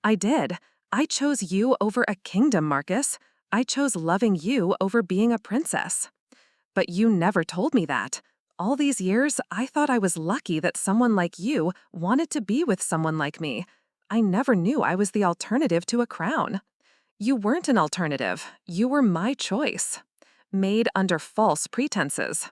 "I did. I chose you over a kingdom, Marcus. I chose loving you over being a princess." "But you never told me that. All these years, I thought I was lucky that someone like you wanted to be with someone like me. I never knew I was the alternative to a crown." "You weren't an alternative. You were my choice. Made under false pretenses."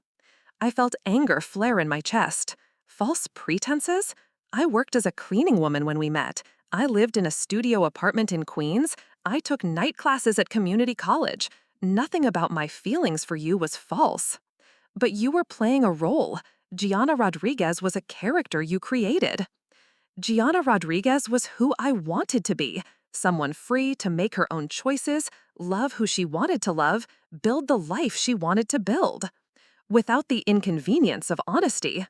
I felt anger flare in my chest. False pretenses? I worked as a cleaning woman when we met. I lived in a studio apartment in Queens. I took night classes at community college. Nothing about my feelings for you was false. But you were playing a role. Gianna Rodriguez was a character you created. Gianna Rodriguez was who I wanted to be. Someone free to make her own choices, love who she wanted to love, build the life she wanted to build. Without the inconvenience of honesty.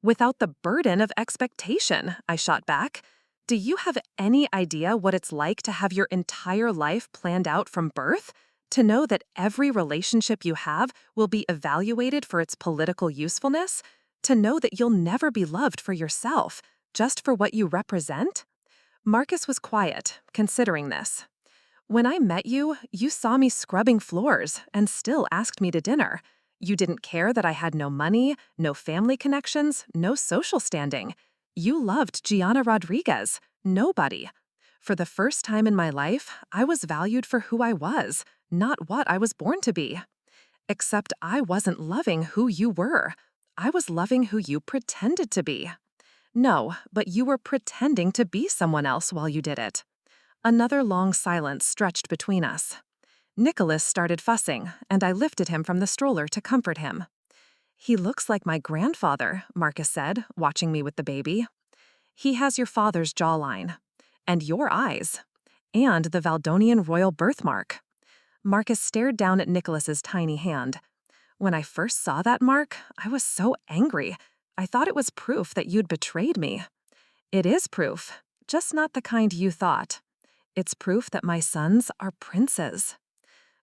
Without the burden of expectation, I shot back. "Do you have any idea what it's like to have your entire life planned out from birth? To know that every relationship you have will be evaluated for its political usefulness? To know that you'll never be loved for yourself, just for what you represent?" Marcus was quiet, considering this. "When I met you, you saw me scrubbing floors and still asked me to dinner. You didn't care that I had no money, no family connections, no social standing. You loved Gianna Rodriguez, nobody. For the first time in my life, I was valued for who I was, not what I was born to be. Except I wasn't loving who you were. I was loving who you pretended to be. No, but you were pretending to be someone else while you did it." Another long silence stretched between us. Nicholas started fussing, and I lifted him from the stroller to comfort him. "He looks like my grandfather," Marcus said, watching me with the baby. "He has your father's jawline. And your eyes. And the Valdonian royal birthmark." Marcus stared down at Nicholas's tiny hand. "When I first saw that mark, I was so angry. I thought it was proof that you'd betrayed me." "It is proof, just not the kind you thought. It's proof that my sons are princes."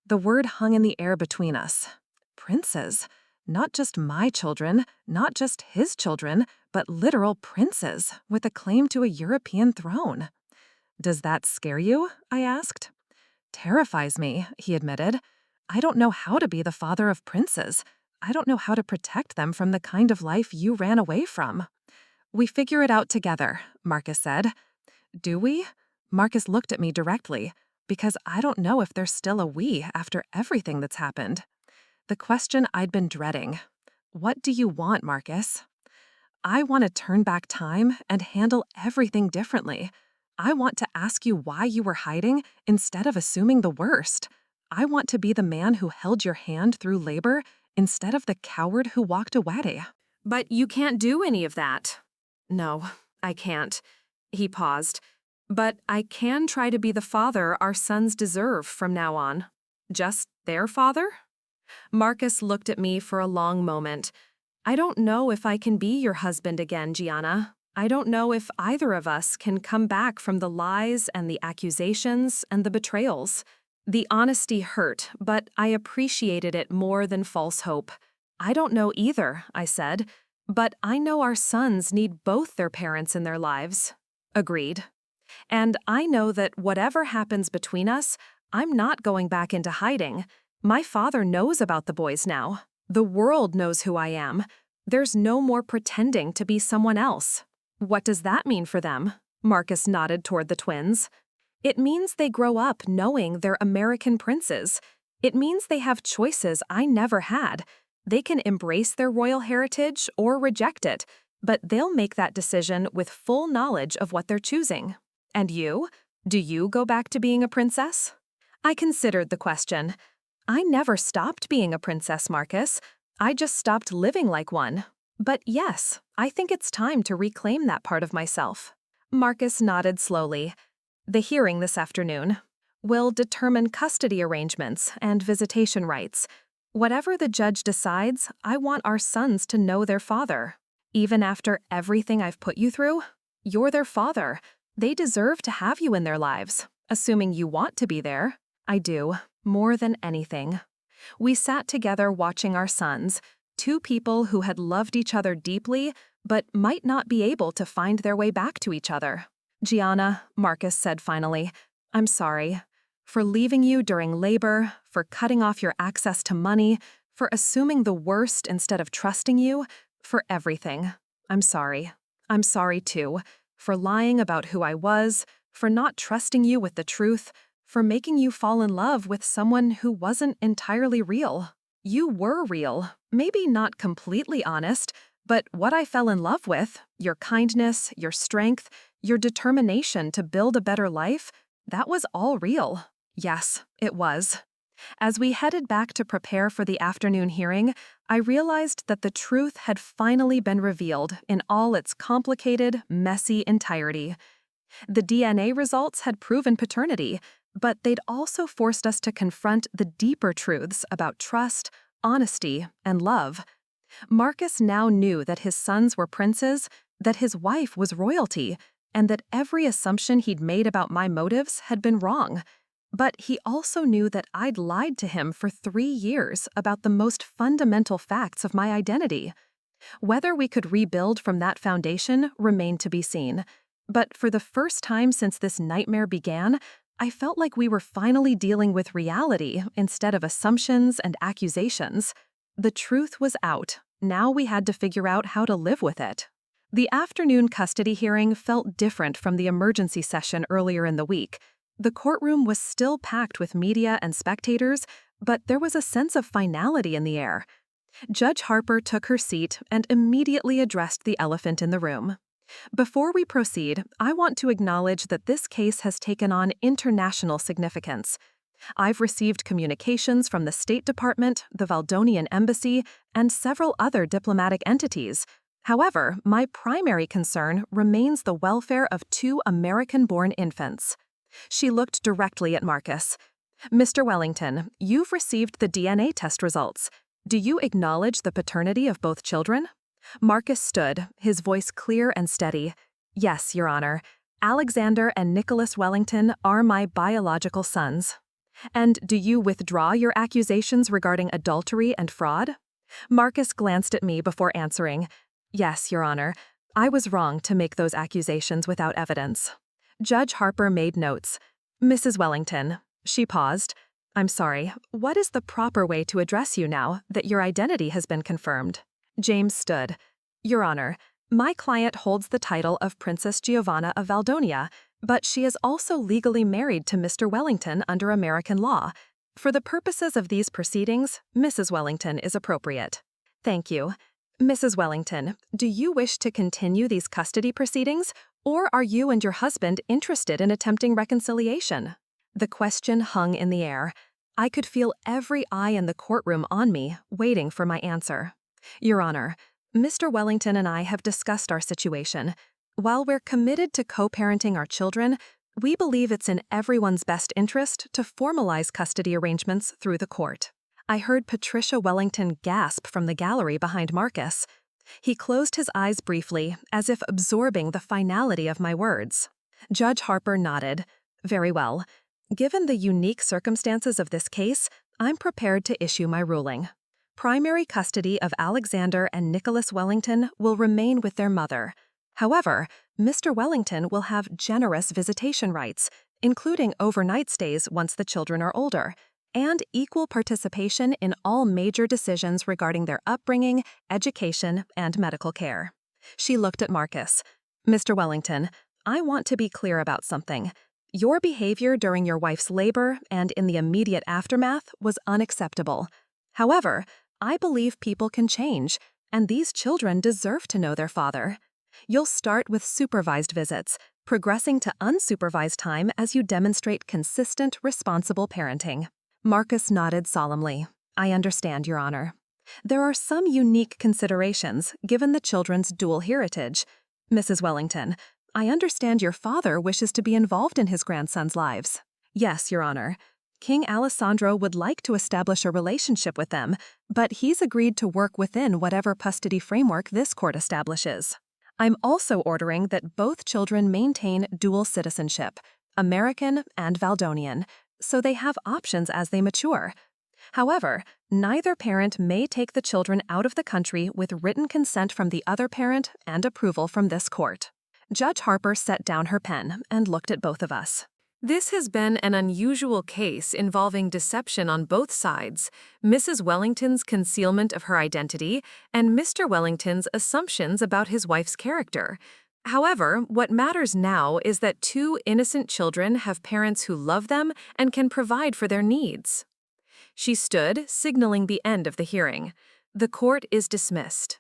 The word hung in the air between us. Princes. Not just my children, not just his children, but literal princes with a claim to a European throne. "Does that scare you?" I asked. "Terrifies me," he admitted. "I don't know how to be the father of princes. I don't know how to protect them from the kind of life you ran away from." "We figure it out together," Marcus said. "Do we?" Marcus looked at me directly. "Because I don't know if there's still a we after everything that's happened." The question I'd been dreading. "What do you want, Marcus?" "I want to turn back time and handle everything differently. I want to ask you why you were hiding instead of assuming the worst. I want to be the man who held your hand through labor instead of the coward who walked away." "But you can't do any of that." "No, I can't." He paused. "But I can try to be the father our sons deserve from now on. Just their father?" Marcus looked at me for a long moment. "I don't know if I can be your husband again, Gianna. I don't know if either of us can come back from the lies and the accusations and the betrayals." The honesty hurt, but I appreciated it more than false hope. "I don't know either," I said. "But I know our sons need both their parents in their lives." "Agreed." "And I know that whatever happens between us, I'm not going back into hiding. My father knows about the boys now. The world knows who I am. There's no more pretending to be someone else." "What does that mean for them?" Marcus nodded toward the twins. "It means they grow up knowing they're American princes. It means they have choices I never had. They can embrace their royal heritage or reject it, but they'll make that decision with full knowledge of what they're choosing. And you? Do you go back to being a princess? I considered the question. I never stopped being a princess, Marcus. I just stopped living like one. But yes, I think it's time to reclaim that part of myself. Marcus nodded slowly. The hearing this afternoon will determine custody arrangements and visitation rights. Whatever the judge decides, I want our sons to know their father. Even after everything I've put you through, you're their father. They deserve to have you in their lives, assuming you want to be there. I do, more than anything. We sat together watching our sons, two people who had loved each other deeply, but might not be able to find their way back to each other. Gianna, Marcus said finally, I'm sorry. For leaving you during labor, for cutting off your access to money, for assuming the worst instead of trusting you, for everything. I'm sorry. I'm sorry too. For lying about who I was, for not trusting you with the truth, for making you fall in love with someone who wasn't entirely real. You were real, maybe not completely honest, but what I fell in love with, your kindness, your strength, your determination to build a better life, that was all real. Yes, it was. As we headed back to prepare for the afternoon hearing, I realized that the truth had finally been revealed in all its complicated, messy entirety. The DNA results had proven paternity, but they'd also forced us to confront the deeper truths about trust, honesty, and love. Marcus now knew that his sons were princes, that his wife was royalty, and that every assumption he'd made about my motives had been wrong. But he also knew that I'd lied to him for 3 years about the most fundamental facts of my identity. Whether we could rebuild from that foundation remained to be seen. But for the first time since this nightmare began, I felt like we were finally dealing with reality instead of assumptions and accusations. The truth was out. Now we had to figure out how to live with it. The afternoon custody hearing felt different from the emergency session earlier in the week. The courtroom was still packed with media and spectators, but there was a sense of finality in the air. Judge Harper took her seat and immediately addressed the elephant in the room. Before we proceed, I want to acknowledge that this case has taken on international significance. I've received communications from the State Department, the Valdonian Embassy, and several other diplomatic entities. However, my primary concern remains the welfare of 2 American-born infants. She looked directly at Marcus. Mr. Wellington, you've received the DNA test results. Do you acknowledge the paternity of both children? Marcus stood, his voice clear and steady. Yes, Your Honor. Alexander and Nicholas Wellington are my biological sons. And do you withdraw your accusations regarding adultery and fraud? Marcus glanced at me before answering. Yes, Your Honor. I was wrong to make those accusations without evidence. Judge Harper made notes. Mrs. Wellington. She paused. I'm sorry, what is the proper way to address you now that your identity has been confirmed? James stood. Your Honor, my client holds the title of Princess Giovanna of Valdonia, but she is also legally married to Mr. Wellington under American law. For the purposes of these proceedings, Mrs. Wellington is appropriate. Thank you. Mrs. Wellington, do you wish to continue these custody proceedings, or are you and your husband interested in attempting reconciliation? The question hung in the air. I could feel every eye in the courtroom on me, waiting for my answer. Your Honor, Mr. Wellington and I have discussed our situation. While we're committed to co-parenting our children, we believe it's in everyone's best interest to formalize custody arrangements through the court. I heard Patricia Wellington gasp from the gallery behind Marcus. He closed his eyes briefly, as if absorbing the finality of my words. Judge Harper nodded. Very well. Given the unique circumstances of this case, I'm prepared to issue my ruling. Primary custody of Alexander and Nicholas Wellington will remain with their mother. However, Mr. Wellington will have generous visitation rights, including overnight stays once the children are older, and equal participation in all major decisions regarding their upbringing, education, and medical care. She looked at Marcus. Mr. Wellington, I want to be clear about something. Your behavior during your wife's labor and in the immediate aftermath was unacceptable. However, I believe people can change. And these children deserve to know their father. You'll start with supervised visits, progressing to unsupervised time as you demonstrate consistent, responsible parenting. Marcus nodded solemnly. I understand, Your Honor. There are some unique considerations given the children's dual heritage. Mrs. Wellington, I understand your father wishes to be involved in his grandsons' lives. Yes, Your Honor. King Alessandro would like to establish a relationship with them, but he's agreed to work within whatever custody framework this court establishes. I'm also ordering that both children maintain dual citizenship, American and Valdonian, so they have options as they mature. However, neither parent may take the children out of the country with written consent from the other parent and approval from this court. Judge Harper set down her pen and looked at both of us. This has been an unusual case involving deception on both sides, Mrs. Wellington's concealment of her identity and Mr. Wellington's assumptions about his wife's character. However, what matters now is that two innocent children have parents who love them and can provide for their needs. She stood, signaling the end of the hearing. The court is dismissed.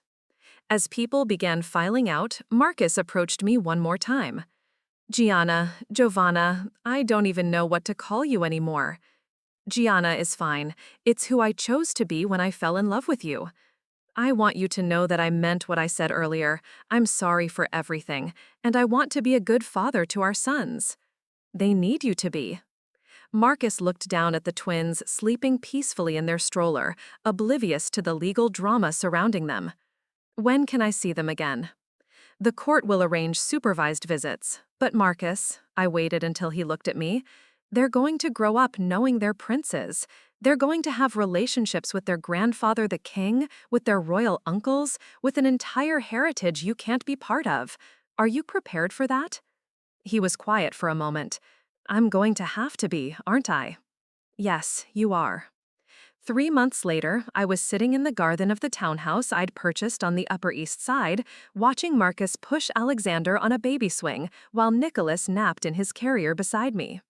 As people began filing out, Marcus approached me one more time. Gianna, Giovanna, I don't even know what to call you anymore. Gianna is fine. It's who I chose to be when I fell in love with you. I want you to know that I meant what I said earlier. I'm sorry for everything, and I want to be a good father to our sons. They need you to be. Marcus looked down at the twins sleeping peacefully in their stroller, oblivious to the legal drama surrounding them. When can I see them again? The court will arrange supervised visits, but Marcus, I waited until he looked at me, they're going to grow up knowing they're princes. They're going to have relationships with their grandfather the king, with their royal uncles, with an entire heritage you can't be part of. Are you prepared for that? He was quiet for a moment. I'm going to have to be, aren't I? Yes, you are. 3 months later, I was sitting in the garden of the townhouse I'd purchased on the Upper East Side, watching Marcus push Alexander on a baby swing while Nicholas napped in his carrier beside me.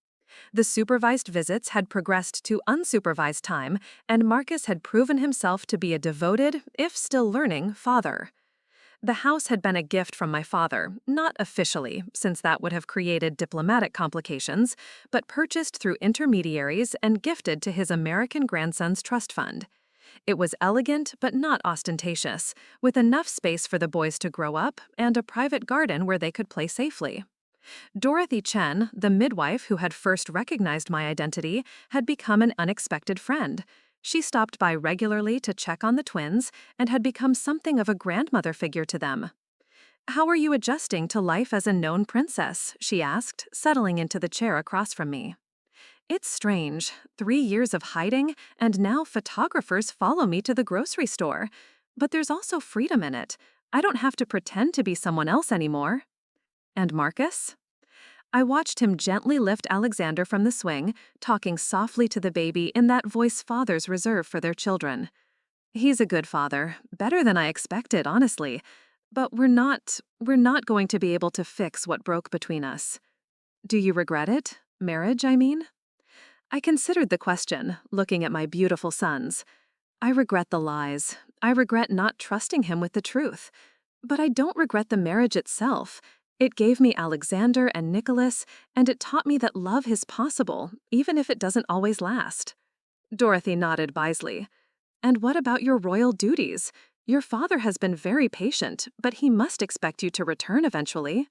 The supervised visits had progressed to unsupervised time, and Marcus had proven himself to be a devoted, if still learning, father. The house had been a gift from my father, not officially, since that would have created diplomatic complications, but purchased through intermediaries and gifted to his American grandson's trust fund. It was elegant but not ostentatious, with enough space for the boys to grow up and a private garden where they could play safely. Dorothy Chen, the midwife who had first recognized my identity, had become an unexpected friend. She stopped by regularly to check on the twins and had become something of a grandmother figure to them. "How are you adjusting to life as a known princess?" she asked, settling into the chair across from me. "It's strange. 3 years of hiding, and now photographers follow me to the grocery store. But there's also freedom in it. I don't have to pretend to be someone else anymore." "And Marcus?" I watched him gently lift Alexander from the swing, talking softly to the baby in that voice fathers reserve for their children. "He's a good father, better than I expected, honestly. But we're not going to be able to fix what broke between us." "Do you regret it? Marriage, I mean?" I considered the question, looking at my beautiful sons. I regret the lies. I regret not trusting him with the truth. But I don't regret the marriage itself. It gave me Alexander and Nicholas, and it taught me that love is possible, even if it doesn't always last. Dorothy nodded wisely. "And what about your royal duties? Your father has been very patient, but he must expect you to return eventually."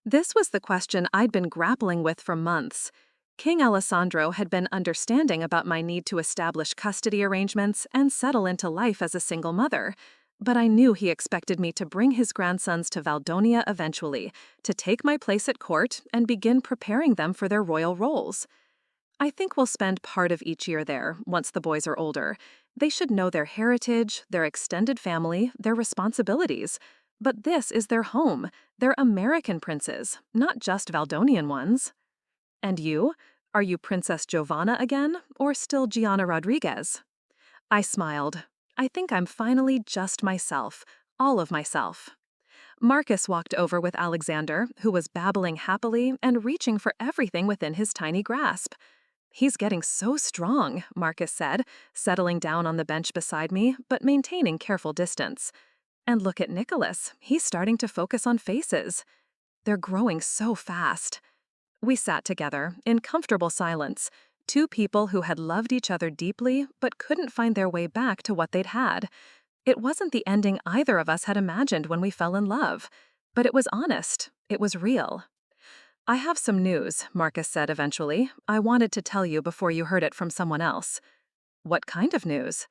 This was the question I'd been grappling with for months. King Alessandro had been understanding about my need to establish custody arrangements and settle into life as a single mother. But I knew he expected me to bring his grandsons to Valdonia eventually, to take my place at court and begin preparing them for their royal roles. "I think we'll spend part of each year there, once the boys are older. They should know their heritage, their extended family, their responsibilities. But this is their home. They're American princes, not just Valdonian ones." "And you? Are you Princess Giovanna again, or still Gianna Rodriguez?" I smiled. I think I'm finally just myself, all of myself. Marcus walked over with Alexander, who was babbling happily and reaching for everything within his tiny grasp. He's getting so strong, Marcus said, settling down on the bench beside me, but maintaining careful distance. And look at Nicholas, he's starting to focus on faces. They're growing so fast. We sat together, in comfortable silence, two people who had loved each other deeply but couldn't find their way back to what they'd had. It wasn't the ending either of us had imagined when we fell in love, but it was honest, it was real. I have some news, Marcus said eventually. I wanted to tell you before you heard it from someone else. What kind of news?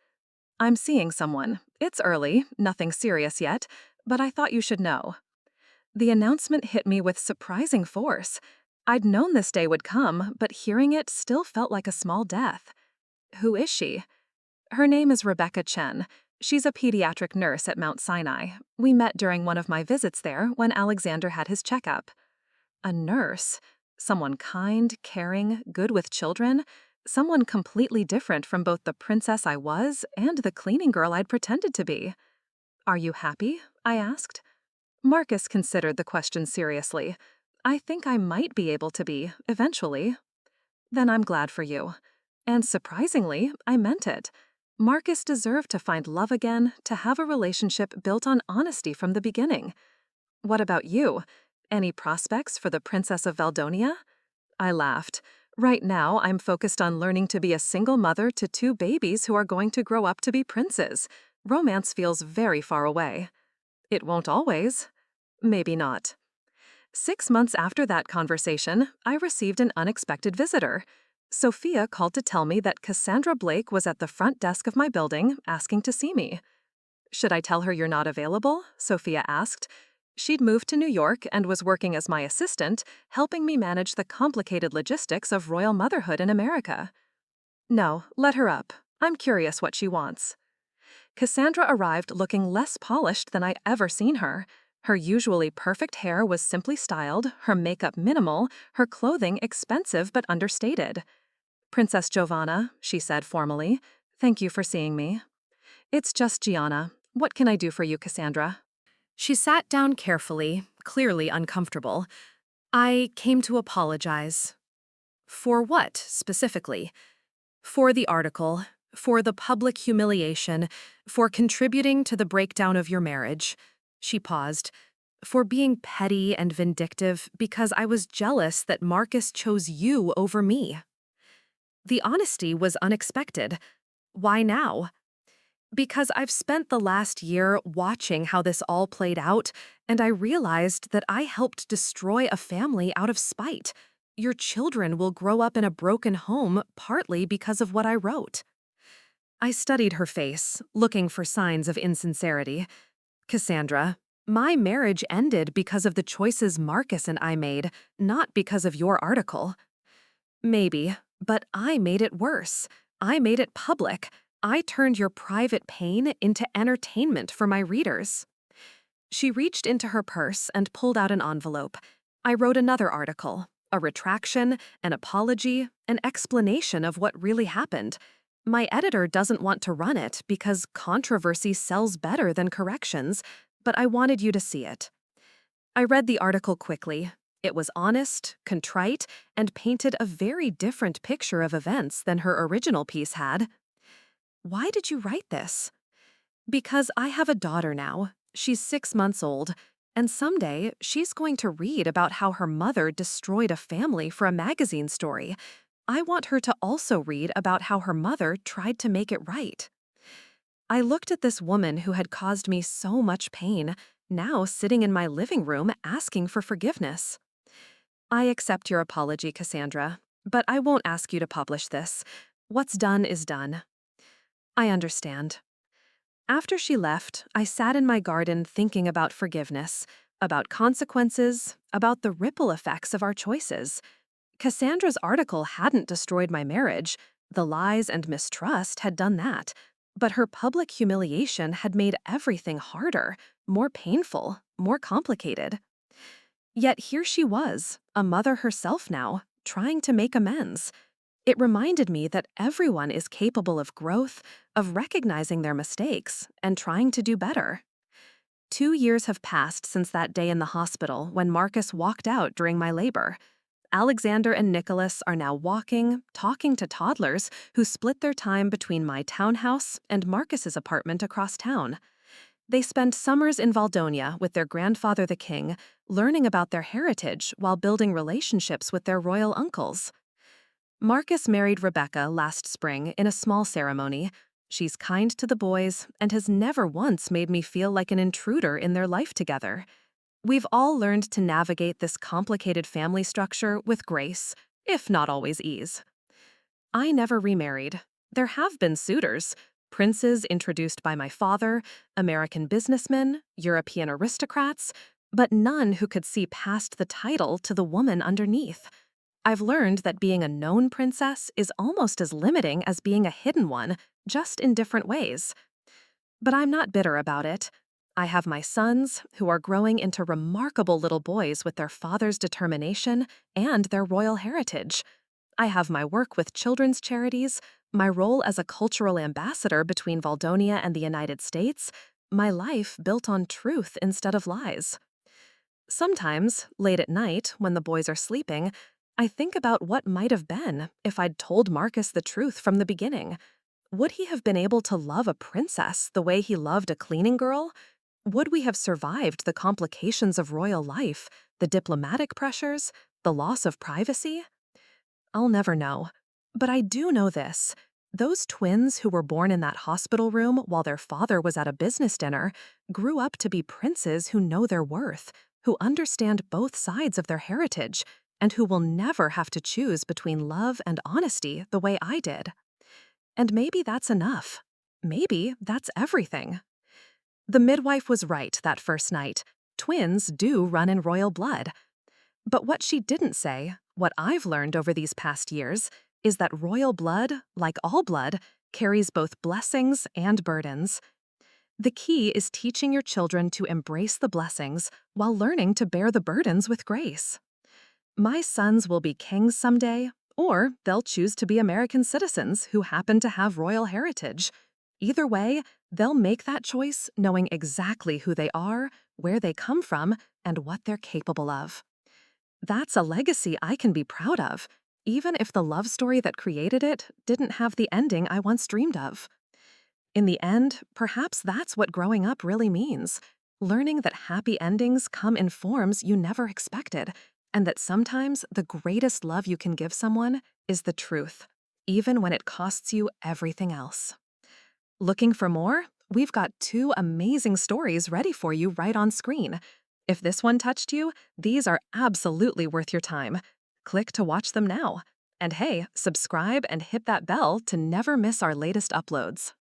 I'm seeing someone. It's early, nothing serious yet, but I thought you should know. The announcement hit me with surprising force. I'd known this day would come, but hearing it still felt like a small death. Who is she? Her name is Rebecca Chen. She's a pediatric nurse at Mount Sinai. We met during one of my visits there when Alexander had his checkup. A nurse? Someone kind, caring, good with children? Someone completely different from both the princess I was and the cleaning girl I'd pretended to be. Are you happy? I asked. Marcus considered the question seriously. I think I might be able to be, eventually. Then I'm glad for you. And surprisingly, I meant it. Marcus deserved to find love again, to have a relationship built on honesty from the beginning. What about you? Any prospects for the Princess of Valdonia? I laughed. Right now, I'm focused on learning to be a single mother to two babies who are going to grow up to be princes. Romance feels very far away. It won't always. Maybe not. 6 months after that conversation, I received an unexpected visitor. Sophia called to tell me that Cassandra Blake was at the front desk of my building, asking to see me. Should I tell her you're not available? Sophia asked. She'd moved to New York and was working as my assistant, helping me manage the complicated logistics of royal motherhood in America. No, let her up. I'm curious what she wants. Cassandra arrived looking less polished than I'd ever seen her. Her usually perfect hair was simply styled, her makeup minimal, her clothing expensive but understated. Princess Giovanna, she said formally, thank you for seeing me. It's just Gianna. What can I do for you, Cassandra? She sat down carefully, clearly uncomfortable. I came to apologize. For what, specifically? For the article, for the public humiliation, for contributing to the breakdown of your marriage. She paused. For being petty and vindictive because I was jealous that Marcus chose you over me. The honesty was unexpected. Why now? Because I've spent the last year watching how this all played out, and I realized that I helped destroy a family out of spite. Your children will grow up in a broken home partly because of what I wrote. I studied her face, looking for signs of insincerity. Cassandra, my marriage ended because of the choices Marcus and I made, not because of your article. Maybe, but I made it worse. I made it public. I turned your private pain into entertainment for my readers. She reached into her purse and pulled out an envelope. I wrote another article, a retraction, an apology, an explanation of what really happened. My editor doesn't want to run it because controversy sells better than corrections, but I wanted you to see it. I read the article quickly. It was honest, contrite, and painted a very different picture of events than her original piece had. Why did you write this? Because I have a daughter now. She's 6 months old, and someday she's going to read about how her mother destroyed a family for a magazine story. I want her to also read about how her mother tried to make it right. I looked at this woman who had caused me so much pain, now sitting in my living room asking for forgiveness. I accept your apology, Cassandra, but I won't ask you to publish this. What's done is done. I understand. After she left, I sat in my garden thinking about forgiveness, about consequences, about the ripple effects of our choices. Cassandra's article hadn't destroyed my marriage. The lies and mistrust had done that. But her public humiliation had made everything harder, more painful, more complicated. Yet here she was, a mother herself now, trying to make amends. It reminded me that everyone is capable of growth, of recognizing their mistakes, and trying to do better. 2 years have passed since that day in the hospital when Marcus walked out during my labor. Alexander and Nicholas are now walking, talking to toddlers who split their time between my townhouse and Marcus's apartment across town. They spend summers in Valdonia with their grandfather the king, learning about their heritage while building relationships with their royal uncles. Marcus married Rebecca last spring in a small ceremony. She's kind to the boys and has never once made me feel like an intruder in their life together. We've all learned to navigate this complicated family structure with grace, if not always ease. I never remarried. There have been suitors, princes introduced by my father, American businessmen, European aristocrats, but none who could see past the title to the woman underneath. I've learned that being a known princess is almost as limiting as being a hidden one, just in different ways. But I'm not bitter about it. I have my sons, who are growing into remarkable little boys with their father's determination and their royal heritage. I have my work with children's charities, my role as a cultural ambassador between Valdonia and the United States, my life built on truth instead of lies. Sometimes, late at night, when the boys are sleeping, I think about what might have been if I'd told Marcus the truth from the beginning. Would he have been able to love a princess the way he loved a cleaning girl? Would we have survived the complications of royal life, the diplomatic pressures, the loss of privacy? I'll never know. But I do know this. Those twins who were born in that hospital room while their father was at a business dinner grew up to be princes who know their worth, who understand both sides of their heritage, and who will never have to choose between love and honesty the way I did. And maybe that's enough. Maybe that's everything. The midwife was right that first night. Twins do run in royal blood. But what she didn't say, what I've learned over these past years, is that royal blood, like all blood, carries both blessings and burdens. The key is teaching your children to embrace the blessings while learning to bear the burdens with grace. My sons will be kings someday, or they'll choose to be American citizens who happen to have royal heritage. Either way, they'll make that choice knowing exactly who they are, where they come from, and what they're capable of. That's a legacy I can be proud of, even if the love story that created it didn't have the ending I once dreamed of. In the end, perhaps that's what growing up really means, learning that happy endings come in forms you never expected, and that sometimes the greatest love you can give someone is the truth, even when it costs you everything else. Looking for more? We've got 2 amazing stories ready for you right on screen. If this one touched you, these are absolutely worth your time. Click to watch them now. And hey, subscribe and hit that bell to never miss our latest uploads.